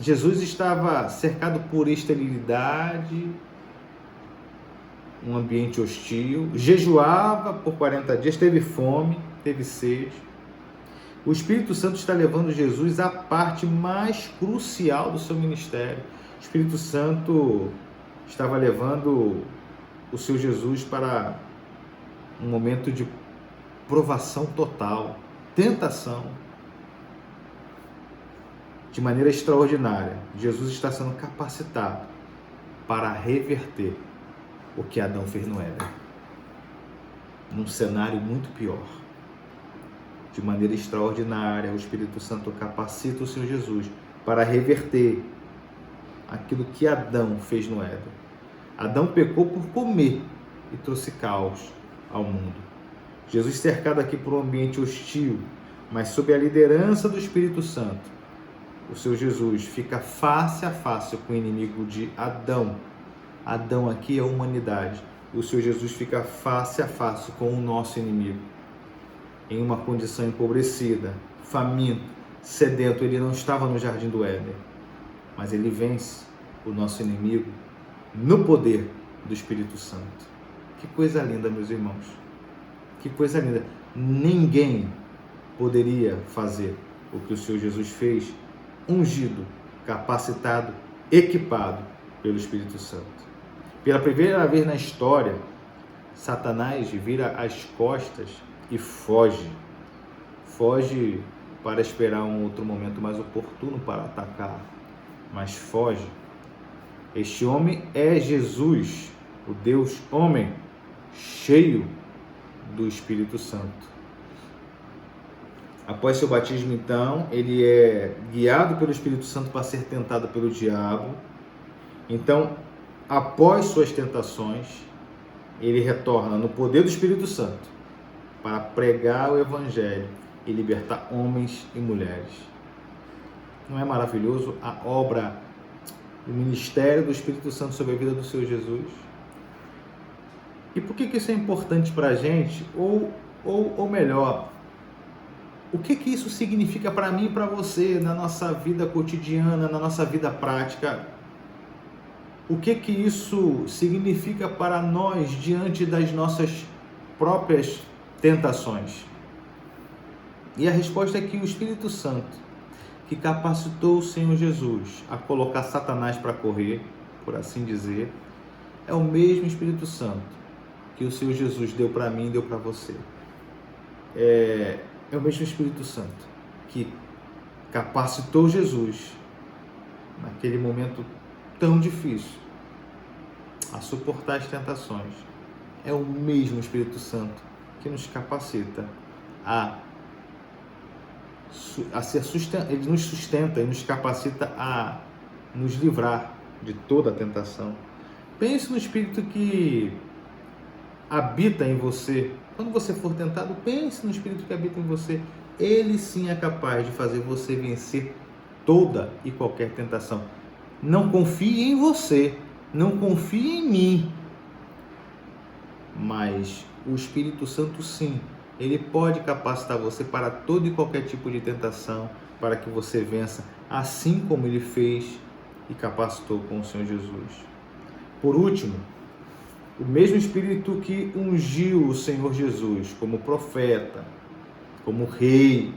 Jesus estava cercado por esterilidade, um ambiente hostil, jejuava por 40 dias, teve fome, teve sede. O Espírito Santo está levando Jesus à parte mais crucial do seu ministério. O Espírito Santo estava levando o seu Jesus para um momento de provação total, tentação. De maneira extraordinária, Jesus está sendo capacitado para reverter o que Adão fez no Éden, num cenário muito pior. De maneira extraordinária, o Espírito Santo capacita o Senhor Jesus para reverter aquilo que Adão fez no Éden. Adão pecou por comer e trouxe caos ao mundo. Jesus, cercado aqui por um ambiente hostil, mas sob a liderança do Espírito Santo, o Senhor Jesus fica face a face com o inimigo de Adão. Adão aqui é a humanidade. O Senhor Jesus fica face a face com o nosso inimigo. Em uma condição empobrecida, faminto, sedento. Ele não estava no jardim do Éden, mas ele vence o nosso inimigo no poder do Espírito Santo. Que coisa linda, meus irmãos. Que coisa linda. Ninguém poderia fazer o que o Senhor Jesus fez, ungido, capacitado, equipado pelo Espírito Santo. Pela primeira vez na história, Satanás vira as costas e foge. Foge para esperar um outro momento mais oportuno para atacar, mas foge. Este homem é Jesus, o Deus homem, cheio do Espírito Santo. Após seu batismo, então, ele é guiado pelo Espírito Santo para ser tentado pelo diabo. Então, após suas tentações, ele retorna no poder do Espírito Santo para pregar o Evangelho e libertar homens e mulheres. Não é maravilhoso a obra, o ministério do Espírito Santo sobre a vida do Senhor Jesus? E por que isso é importante para a gente? Ou melhor, o que isso significa para mim e para você na nossa vida cotidiana, na nossa vida prática? O que isso significa para nós diante das nossas próprias tentações? E a resposta é que o Espírito Santo, que capacitou o Senhor Jesus a colocar Satanás para correr, por assim dizer, é o mesmo Espírito Santo que o Senhor Jesus deu para mim e deu para você. É o mesmo Espírito Santo que capacitou Jesus naquele momento tão difícil a suportar as tentações. É o mesmo Espírito Santo que nos capacita ele nos sustenta e nos capacita a nos livrar de toda a tentação. Pense no Espírito que habita em você. Quando você for tentado, pense no Espírito que habita em você. Ele sim é capaz de fazer você vencer toda e qualquer tentação. Não confie em você, não confie em mim, mas o Espírito Santo sim, ele pode capacitar você para todo e qualquer tipo de tentação, para que você vença, assim como ele fez e capacitou com o Senhor Jesus. Por último, o mesmo Espírito que ungiu o Senhor Jesus como profeta, como rei,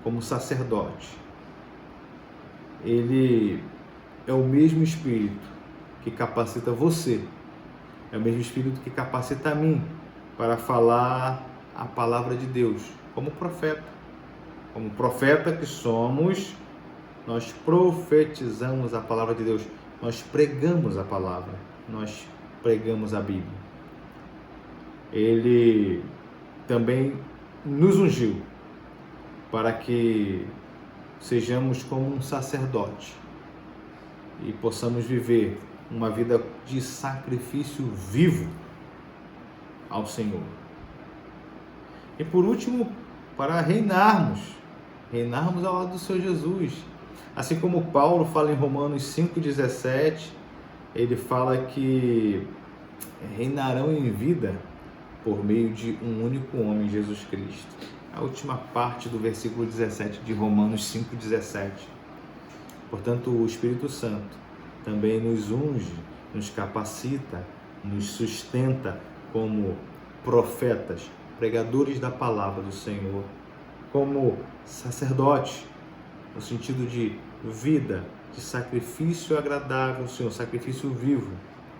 como sacerdote, ele é o mesmo Espírito que capacita você, é o mesmo Espírito que capacita a mim para falar a palavra de Deus, como profeta. Como profeta que somos, nós profetizamos a palavra de Deus, nós pregamos a palavra, nós pregamos a Bíblia. Ele também nos ungiu para que sejamos como um sacerdote e possamos viver uma vida de sacrifício vivo ao Senhor. E por último, para reinarmos ao lado do Senhor Jesus. Assim como Paulo fala em Romanos 5,17, ele fala que reinarão em vida por meio de um único homem, Jesus Cristo. A última parte do versículo 17 de Romanos 5,17. Portanto, o Espírito Santo também nos unge, nos capacita, nos sustenta como profetas, pregadores da palavra do Senhor, como sacerdotes, no sentido de vida, de sacrifício agradável ao Senhor, sacrifício vivo,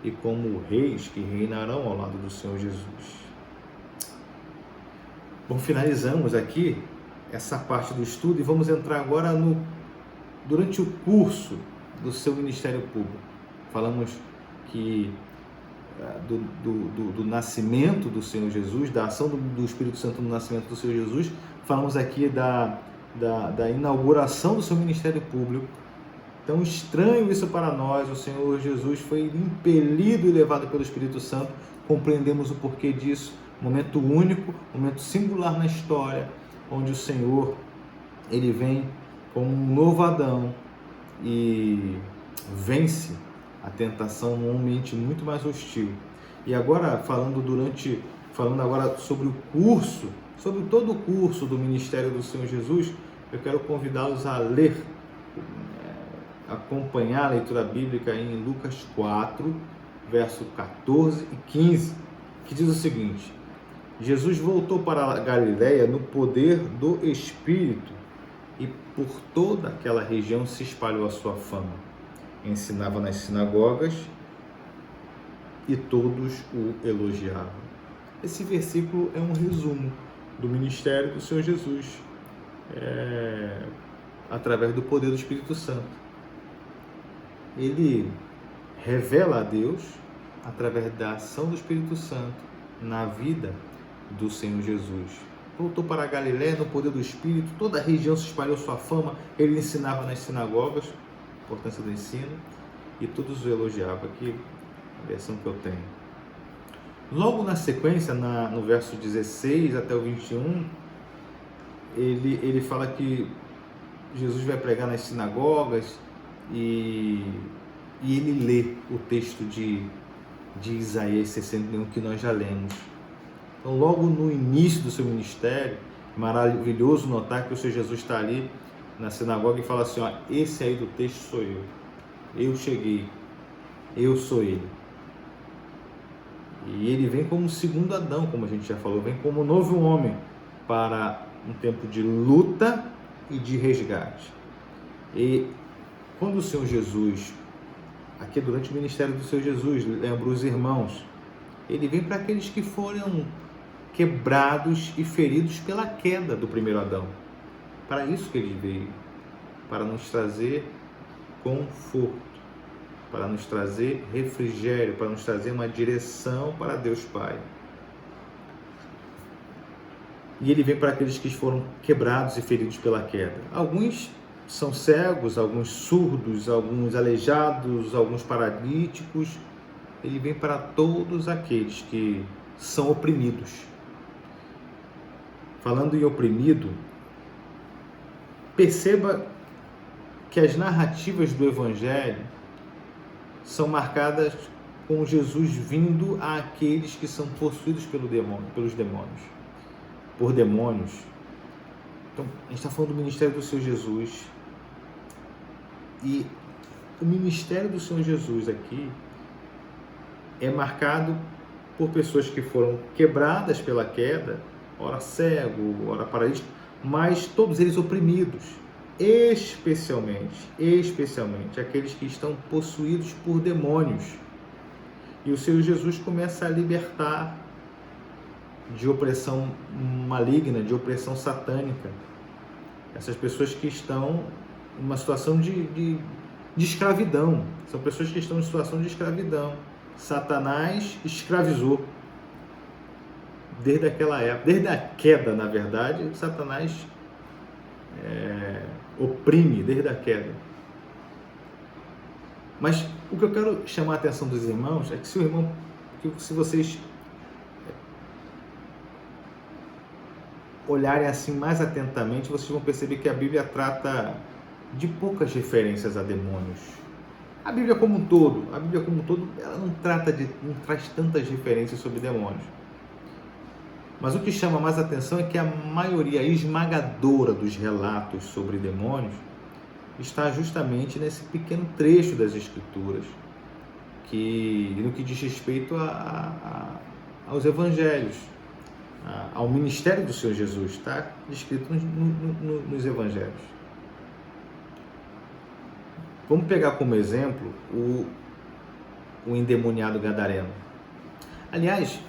e como reis que reinarão ao lado do Senhor Jesus. Bom, finalizamos aqui essa parte do estudo e vamos entrar agora durante o curso do seu ministério público. Falamos que do nascimento do Senhor Jesus, da ação do Espírito Santo no nascimento do Senhor Jesus. Falamos aqui da inauguração do seu ministério público. Tão estranho isso para nós, o Senhor Jesus foi impelido e levado pelo Espírito Santo. Compreendemos o porquê disso. Momento único, momento singular na história, onde o Senhor, ele vem como um novo Adão e vence a tentação num ambiente muito mais hostil. E agora, falando agora sobre o curso, sobre todo o curso do ministério do Senhor Jesus, eu quero convidá-los a ler, acompanhar a leitura bíblica em Lucas 4, verso 14 e 15, que diz o seguinte: Jesus voltou para a Galiléia no poder do Espírito, e por toda aquela região se espalhou a sua fama. Ensinava nas sinagogas e todos o elogiavam. Esse versículo é um resumo do ministério do Senhor Jesus, através do poder do Espírito Santo. Ele revela a Deus através da ação do Espírito Santo na vida do Senhor Jesus. Voltou para a Galiléia no poder do Espírito, toda a região se espalhou sua fama, ele ensinava nas sinagogas, a importância do ensino, e todos o elogiavam. Aqui a versão que eu tenho. Logo na sequência, no verso 16 até o 21, ele fala que Jesus vai pregar nas sinagogas e ele lê o texto de Isaías 61 que nós já lemos. Então, logo no início do seu ministério, maravilhoso notar que o Senhor Jesus está ali na sinagoga e fala assim: ó, esse aí do texto sou eu cheguei, eu sou ele. E ele vem como um segundo Adão, como a gente já falou, vem como um novo homem para um tempo de luta e de resgate. E quando o Senhor Jesus, aqui durante o ministério do Senhor Jesus, lembra os irmãos, ele vem para aqueles que foram quebrados e feridos pela queda do primeiro Adão. Para isso que ele veio, para nos trazer conforto, para nos trazer refrigério, para nos trazer uma direção para Deus Pai. E ele vem para aqueles que foram quebrados e feridos pela queda. Alguns são cegos, alguns surdos, alguns aleijados, alguns paralíticos. Ele vem para todos aqueles que são oprimidos. Falando em oprimido, perceba que as narrativas do Evangelho são marcadas com Jesus vindo àqueles que são possuídos pelos demônios, por demônios. Então, a gente está falando do ministério do Senhor Jesus. E o ministério do Senhor Jesus aqui é marcado por pessoas que foram quebradas pela queda, ora cego, ora paralítico, mas todos eles oprimidos, especialmente aqueles que estão possuídos por demônios. E o Senhor Jesus começa a libertar de opressão maligna, de opressão satânica, essas pessoas que estão em uma situação de escravidão. São pessoas que estão em situação de escravidão. Satanás escravizou desde aquela época, desde a queda, na verdade. Satanás oprime desde a queda. Mas o que eu quero chamar a atenção dos irmãos é que se vocês olharem assim mais atentamente, vocês vão perceber que a Bíblia trata de poucas referências a demônios. A Bíblia como um todo, ela não traz tantas referências sobre demônios. Mas o que chama mais atenção é que a maioria esmagadora dos relatos sobre demônios está justamente nesse pequeno trecho das Escrituras, no que diz respeito aos Evangelhos, ao ministério do Senhor Jesus, está descrito nos Evangelhos. Vamos pegar como exemplo o endemoniado gadareno. Aliás,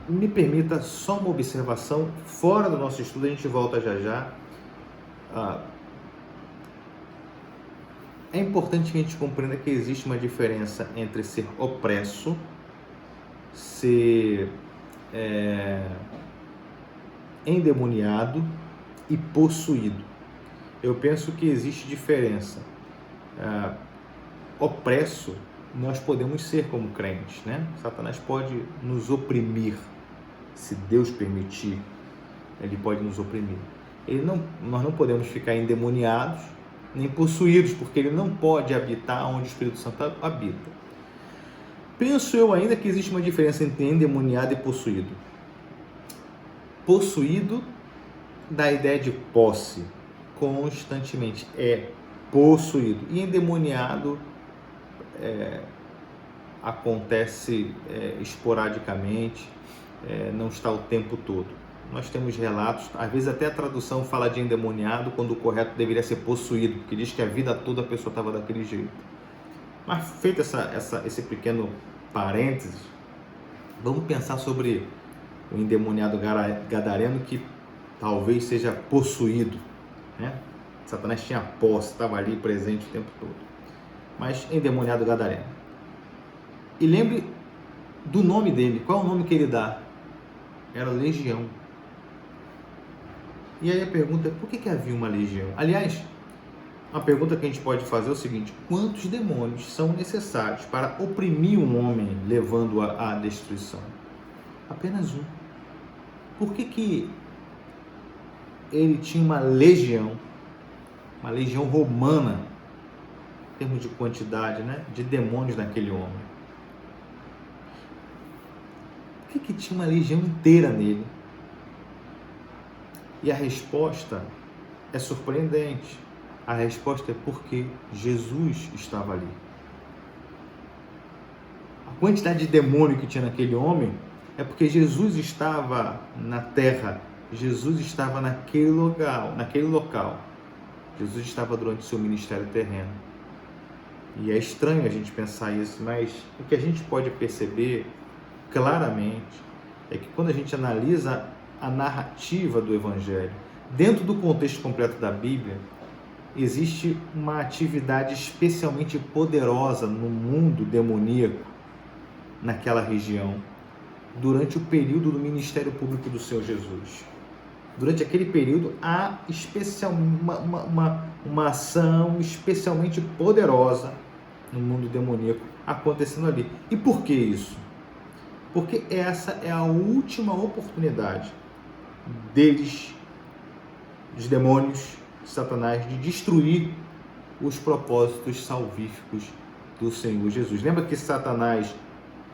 me permita só uma observação fora do nosso estudo, a gente volta já já. É importante que a gente compreenda que existe uma diferença entre ser opresso, ser endemoniado e possuído. Eu penso que existe diferença. Opresso nós podemos ser como crentes, né? Satanás pode nos oprimir, se Deus permitir, ele pode nos oprimir. Nós não podemos ficar endemoniados nem possuídos, porque ele não pode habitar onde o Espírito Santo habita. Penso eu ainda que existe uma diferença entre endemoniado e possuído. Possuído dá ideia de posse, constantemente possuído. E endemoniado acontece esporadicamente, não está o tempo todo. Nós temos relatos, às vezes até a tradução fala de endemoniado, quando o correto deveria ser possuído, porque diz que a vida toda a pessoa estava daquele jeito. Mas feito esse pequeno parênteses, vamos pensar sobre o endemoniado gadareno, que talvez seja possuído, né? Satanás tinha posse, estava ali presente o tempo todo. Mas endemoniado gadareno. E lembre do nome dele. Qual é o nome que ele dá? Era legião. E aí a pergunta é, por que havia uma legião? Aliás, uma pergunta que a gente pode fazer é o seguinte: quantos demônios são necessários para oprimir um homem, levando-o à destruição? Apenas um. Por que ele tinha uma legião romana, em termos de quantidade, né, de demônios naquele homem? Por que tinha uma legião inteira nele? E a resposta é surpreendente. A resposta é porque Jesus estava ali. A quantidade de demônio que tinha naquele homem é porque Jesus estava na terra, Jesus estava naquele local. Jesus estava durante o seu ministério terreno. E é estranho a gente pensar isso, mas o que a gente pode perceber claramente é que quando a gente analisa a narrativa do Evangelho, dentro do contexto completo da Bíblia, existe uma atividade especialmente poderosa no mundo demoníaco, naquela região, durante o período do ministério público do Senhor Jesus. Durante aquele período, há uma ação especialmente poderosa no mundo demoníaco acontecendo ali. E por que isso? Porque essa é a última oportunidade deles, dos demônios, de Satanás, de destruir os propósitos salvíficos do Senhor Jesus. Lembra que Satanás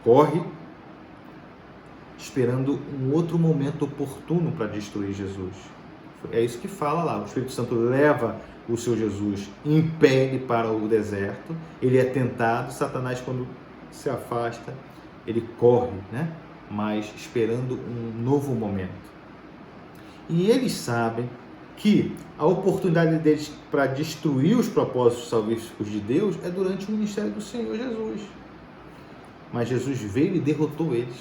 corre esperando um outro momento oportuno para destruir Jesus. É isso que fala lá. O Espírito Santo leva o seu Jesus, impele para o deserto, ele é tentado, Satanás, quando se afasta, ele corre, né? Mas esperando um novo momento. E eles sabem que a oportunidade deles para destruir os propósitos salvíficos de Deus é durante o ministério do Senhor Jesus. Mas Jesus veio e derrotou eles.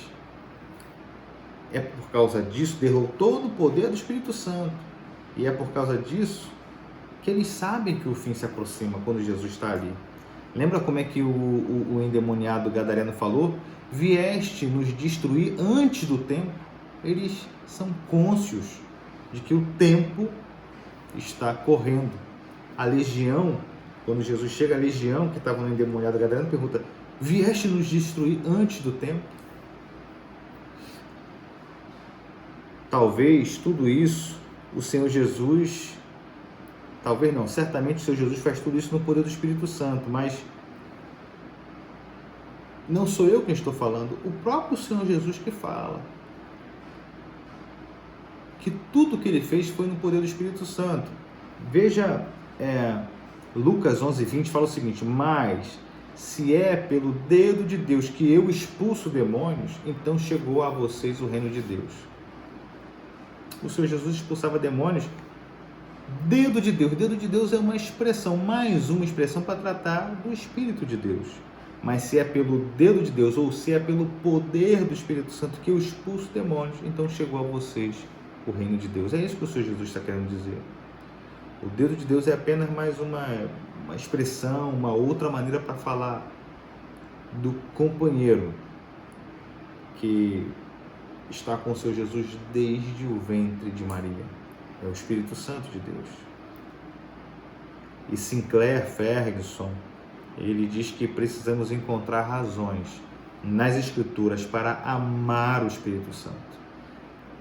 É por causa disso, derrotou no poder do Espírito Santo. E é por causa disso que eles sabem que o fim se aproxima quando Jesus está ali. Lembra como é que o endemoniado gadareno falou? Vieste nos destruir antes do tempo. Eles são cônscios de que o tempo está correndo. A legião, quando Jesus chega, a legião que estava no endemoniado gadareno pergunta: vieste nos destruir antes do tempo? Talvez tudo isso, o Senhor Jesus, talvez não, certamente o Senhor Jesus faz tudo isso no poder do Espírito Santo, mas não sou eu quem estou falando, o próprio Senhor Jesus que fala. Que tudo que ele fez foi no poder do Espírito Santo. Veja, Lucas 11:20 fala o seguinte: mas se é pelo dedo de Deus que eu expulso demônios, então chegou a vocês o reino de Deus. O Senhor Jesus expulsava demônios, dedo de Deus. Dedo de Deus é uma expressão, mais uma expressão para tratar do Espírito de Deus. Mas se é pelo dedo de Deus, ou se é pelo poder do Espírito Santo que eu expulso demônios, então chegou a vocês o reino de Deus. É isso que o Senhor Jesus está querendo dizer. O dedo de Deus é apenas mais uma expressão, uma outra maneira para falar do companheiro que está com o Senhor Jesus desde o ventre de Maria. É o Espírito Santo de Deus. E Sinclair Ferguson, ele diz que precisamos encontrar razões nas Escrituras para amar o Espírito Santo.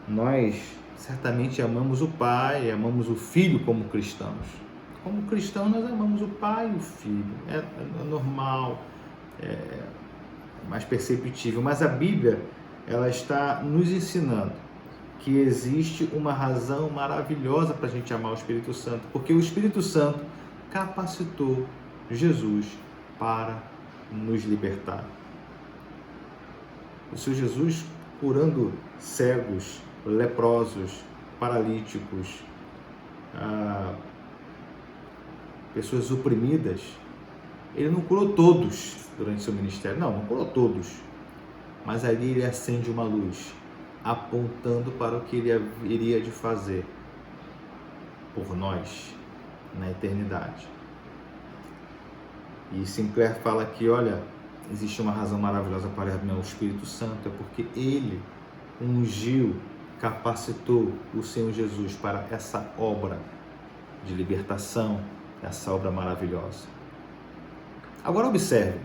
Nós certamente amamos o Pai, amamos o Filho como cristãos. Como cristãos nós amamos o Pai e o Filho. É normal, é mais perceptível. Mas a Bíblia, ela está nos ensinando que existe uma razão maravilhosa para a gente amar o Espírito Santo, porque o Espírito Santo capacitou Jesus para nos libertar. O Senhor Jesus curando cegos, leprosos, paralíticos, pessoas oprimidas, ele não curou todos durante seu ministério, não curou todos, mas ali ele acende uma luz, apontando para o que ele iria de fazer por nós na eternidade. E Sinclair fala que, olha, existe uma razão maravilhosa para amar o Espírito Santo, é porque ele ungiu, capacitou o Senhor Jesus para essa obra de libertação, essa obra maravilhosa. Agora observe,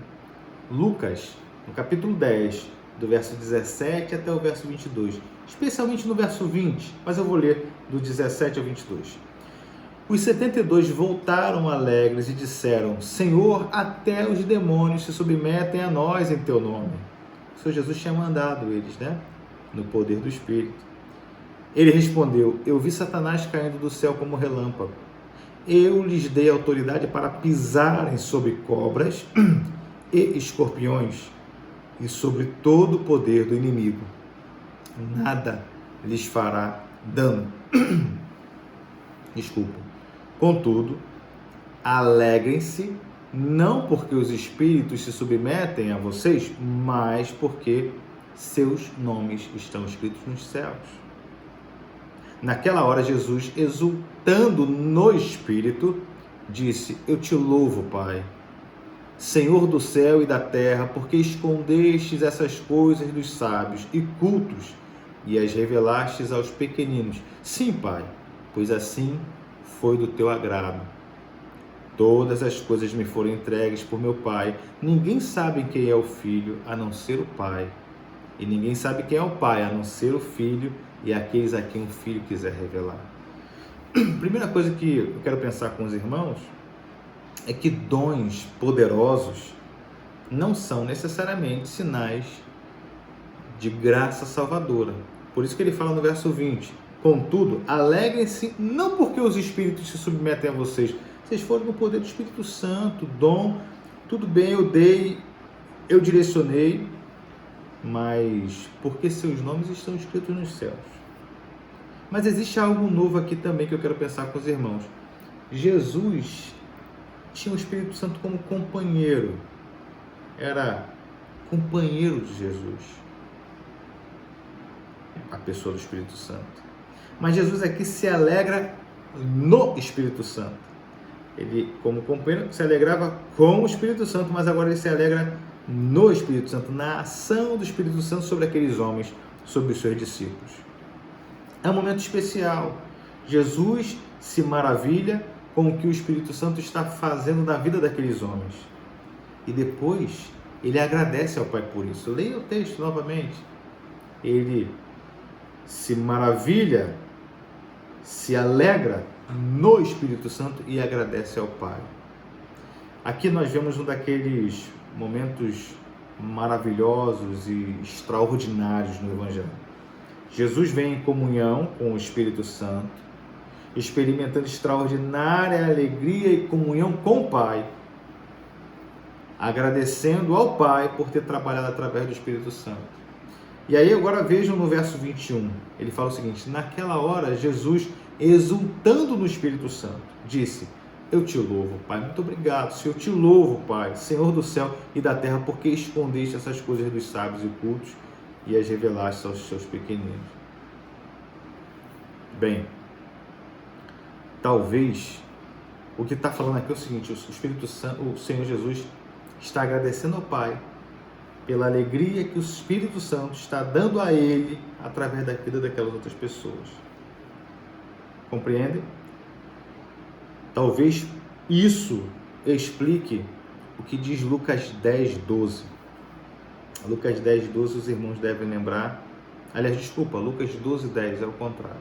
Lucas, no capítulo 10, do verso 17 até o verso 22, especialmente no verso 20, mas eu vou ler do 17 ao 22. Os 72 voltaram alegres e disseram: Senhor, até os demônios se submetem a nós em teu nome. O Senhor Jesus tinha mandado eles, né? No poder do Espírito. Ele respondeu: eu vi Satanás caindo do céu como relâmpago. Eu lhes dei autoridade para pisarem sobre cobras e escorpiões e sobre todo o poder do inimigo. Nada lhes fará dano. Contudo, alegrem-se, não porque os espíritos se submetem a vocês, mas porque seus nomes estão escritos nos céus. Naquela hora, Jesus, exultando no Espírito, disse: eu te louvo, Pai, Senhor do céu e da terra, porque escondestes essas coisas dos sábios e cultos e as revelastes aos pequeninos. Sim, Pai, pois assim foi do teu agrado. todas as coisas me foram entregues por meu Pai. Ninguém sabe quem é o Filho, a não ser o Pai. E ninguém sabe quem é o Pai, a não ser o Filho e aqueles a quem o Filho quiser revelar. Primeira coisa que eu quero pensar com os irmãos é que dons poderosos não são necessariamente sinais de graça salvadora. Por isso que ele fala no verso 20: contudo, alegrem-se não porque os espíritos se submetem a vocês. Vocês foram no poder do Espírito Santo, dom, tudo bem, eu dei, eu direcionei, mas porque seus nomes estão escritos nos céus. Mas existe algo novo aqui também que eu quero pensar com os irmãos. Jesus tinha o Espírito Santo como companheiro, era companheiro de Jesus, a pessoa do Espírito Santo. Mas Jesus aqui se alegra no Espírito Santo. Ele, como companheiro, se alegrava com o Espírito Santo, mas agora ele se alegra no Espírito Santo, na ação do Espírito Santo sobre aqueles homens, sobre os seus discípulos. É um momento especial. Jesus se maravilha com o que o Espírito Santo está fazendo na vida daqueles homens. E depois, ele agradece ao Pai por isso. Leia o texto novamente. Ele se maravilha, se alegra no Espírito Santo e agradece ao Pai. Aqui nós vemos um daqueles momentos maravilhosos e extraordinários no Evangelho. Jesus vem em comunhão com o Espírito Santo, experimentando extraordinária alegria e comunhão com o Pai, agradecendo ao Pai por ter trabalhado através do Espírito Santo. E aí agora vejam no verso 21, ele fala o seguinte: naquela hora Jesus, exultando no Espírito Santo, disse: eu te louvo, Pai, muito obrigado, Senhor, eu te louvo, Pai, Senhor do céu e da terra, porque escondeste essas coisas dos sábios e cultos e as revelaste aos seus pequeninos. Bem, talvez o que está falando aqui é o seguinte: o Espírito Santo, o Senhor Jesus está agradecendo ao Pai pela alegria que o Espírito Santo está dando a ele através da vida daquelas outras pessoas. Compreendem? Talvez isso explique o que diz Lucas 10:12. Lucas 10:12 os irmãos devem lembrar. Aliás, desculpa, Lucas 12:10 é o contrário.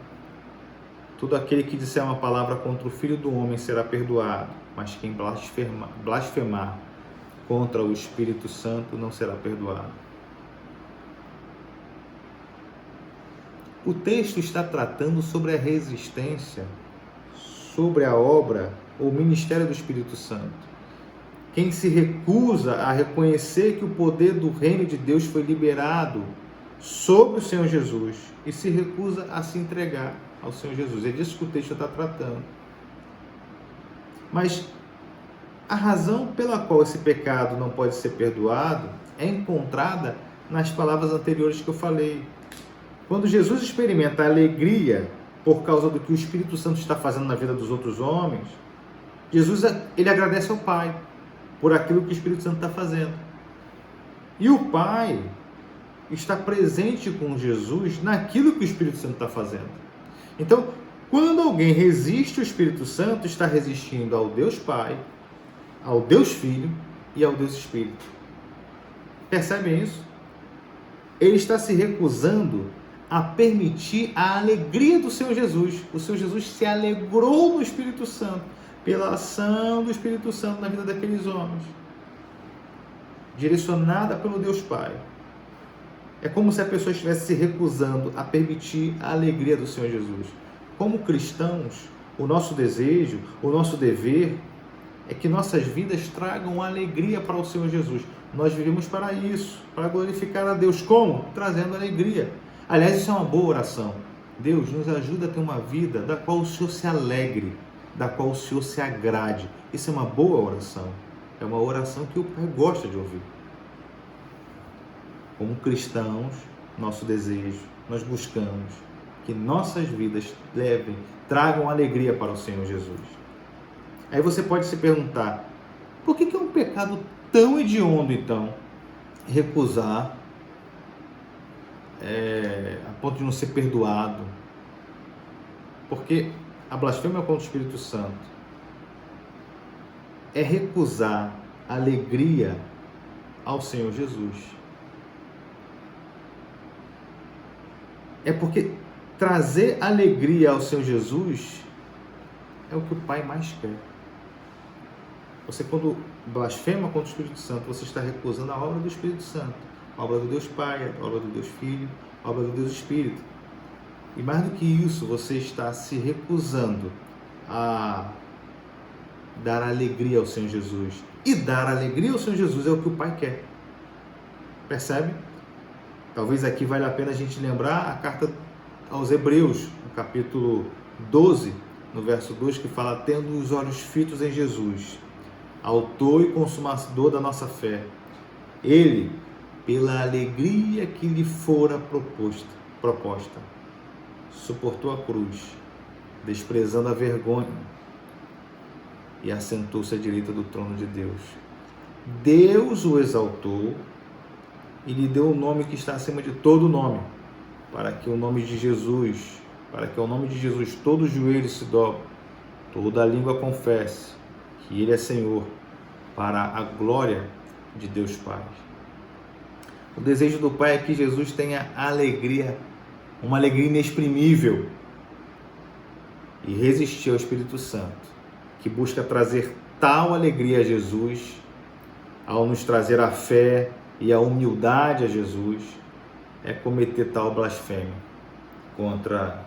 Todo aquele que disser uma palavra contra o Filho do Homem será perdoado, mas quem blasfemar contra o Espírito Santo não será perdoado. O texto está tratando sobre a resistência, sobre a obra ou ministério do Espírito Santo. Quem se recusa a reconhecer que o poder do reino de Deus foi liberado sobre o Senhor Jesus e se recusa a se entregar ao Senhor Jesus. É disso que o texto está tratando. Mas a razão pela qual esse pecado não pode ser perdoado é encontrada nas palavras anteriores que eu falei. Quando Jesus experimenta a alegria por causa do que o Espírito Santo está fazendo na vida dos outros homens, Jesus, ele agradece ao Pai por aquilo que o Espírito Santo está fazendo. E o Pai está presente com Jesus naquilo que o Espírito Santo está fazendo. Então, quando alguém resiste ao Espírito Santo, está resistindo ao Deus Pai, ao Deus Filho e ao Deus Espírito. Percebem isso? Ele está se recusando a permitir a alegria do Senhor Jesus. O Senhor Jesus se alegrou no Espírito Santo, pela ação do Espírito Santo na vida daqueles homens, direcionada pelo Deus Pai. É como se a pessoa estivesse se recusando a permitir a alegria do Senhor Jesus. Como cristãos, o nosso desejo, o nosso dever é que nossas vidas tragam alegria para o Senhor Jesus. Nós vivemos para isso, para glorificar a Deus. Como? Trazendo alegria. Aliás, isso é uma boa oração. Deus, nos ajuda a ter uma vida da qual o Senhor se alegre, da qual o Senhor se agrade. Isso é uma boa oração. É uma oração que o Pai gosta de ouvir. Como cristãos, nosso desejo, nós buscamos que nossas vidas tragam alegria para o Senhor Jesus. Aí você pode se perguntar, por que é um pecado tão hediondo, então, recusar a ponto de não ser perdoado? Porque a blasfêmia contra o Espírito Santo é recusar alegria ao Senhor Jesus. É porque trazer alegria ao Senhor Jesus é o que o Pai mais quer. Você, quando blasfema contra o Espírito Santo, você está recusando a obra do Espírito Santo, a obra do Deus Pai, a obra do Deus Filho, a obra do Deus Espírito. E mais do que isso, você está se recusando a dar alegria ao Senhor Jesus. E dar alegria ao Senhor Jesus é o que o Pai quer. Percebe? Talvez aqui valha a pena a gente lembrar a carta aos Hebreus, no capítulo 12, no verso 2, que fala: tendo os olhos fitos em Jesus, autor e consumador da nossa fé, ele, pela alegria que lhe fora proposta, suportou a cruz, desprezando a vergonha, e assentou-se à direita do trono de Deus. Deus o exaltou e lhe deu o nome que está acima de todo nome, para que ao nome de Jesus todo joelho se dobre, toda a língua confesse que Ele é Senhor, para a glória de Deus Pai. O desejo do Pai é que Jesus tenha alegria, uma alegria inexprimível, e resistir ao Espírito Santo, que busca trazer tal alegria a Jesus, ao nos trazer a fé e a humildade a Jesus, é cometer tal blasfêmia contra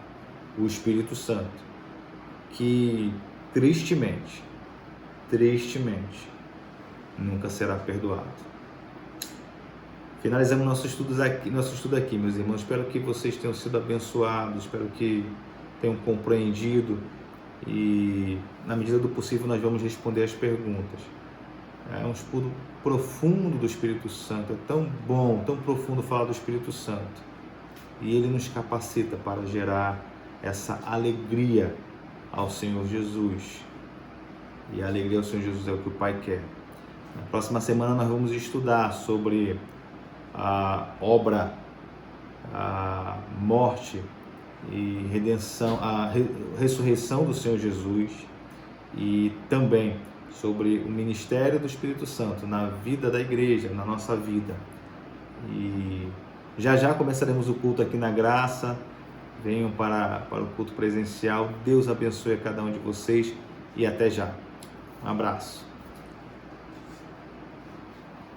o Espírito Santo, que tristemente, nunca será perdoado. Finalizamos nosso estudo aqui, meus irmãos. Espero que vocês tenham sido abençoados, espero que tenham compreendido, e na medida do possível nós vamos responder as perguntas. É um estudo profundo do Espírito Santo, é tão bom, tão profundo falar do Espírito Santo, e ele nos capacita para gerar essa alegria ao Senhor Jesus, e a alegria ao Senhor Jesus é o que o Pai quer. Na próxima semana nós vamos estudar sobre a obra, a morte e redenção, a ressurreição do Senhor Jesus, e também sobre o ministério do Espírito Santo na vida da igreja, na nossa vida. E já começaremos o culto aqui na Graça. Venham para o culto presencial. Deus abençoe a cada um de vocês e até já. Um abraço.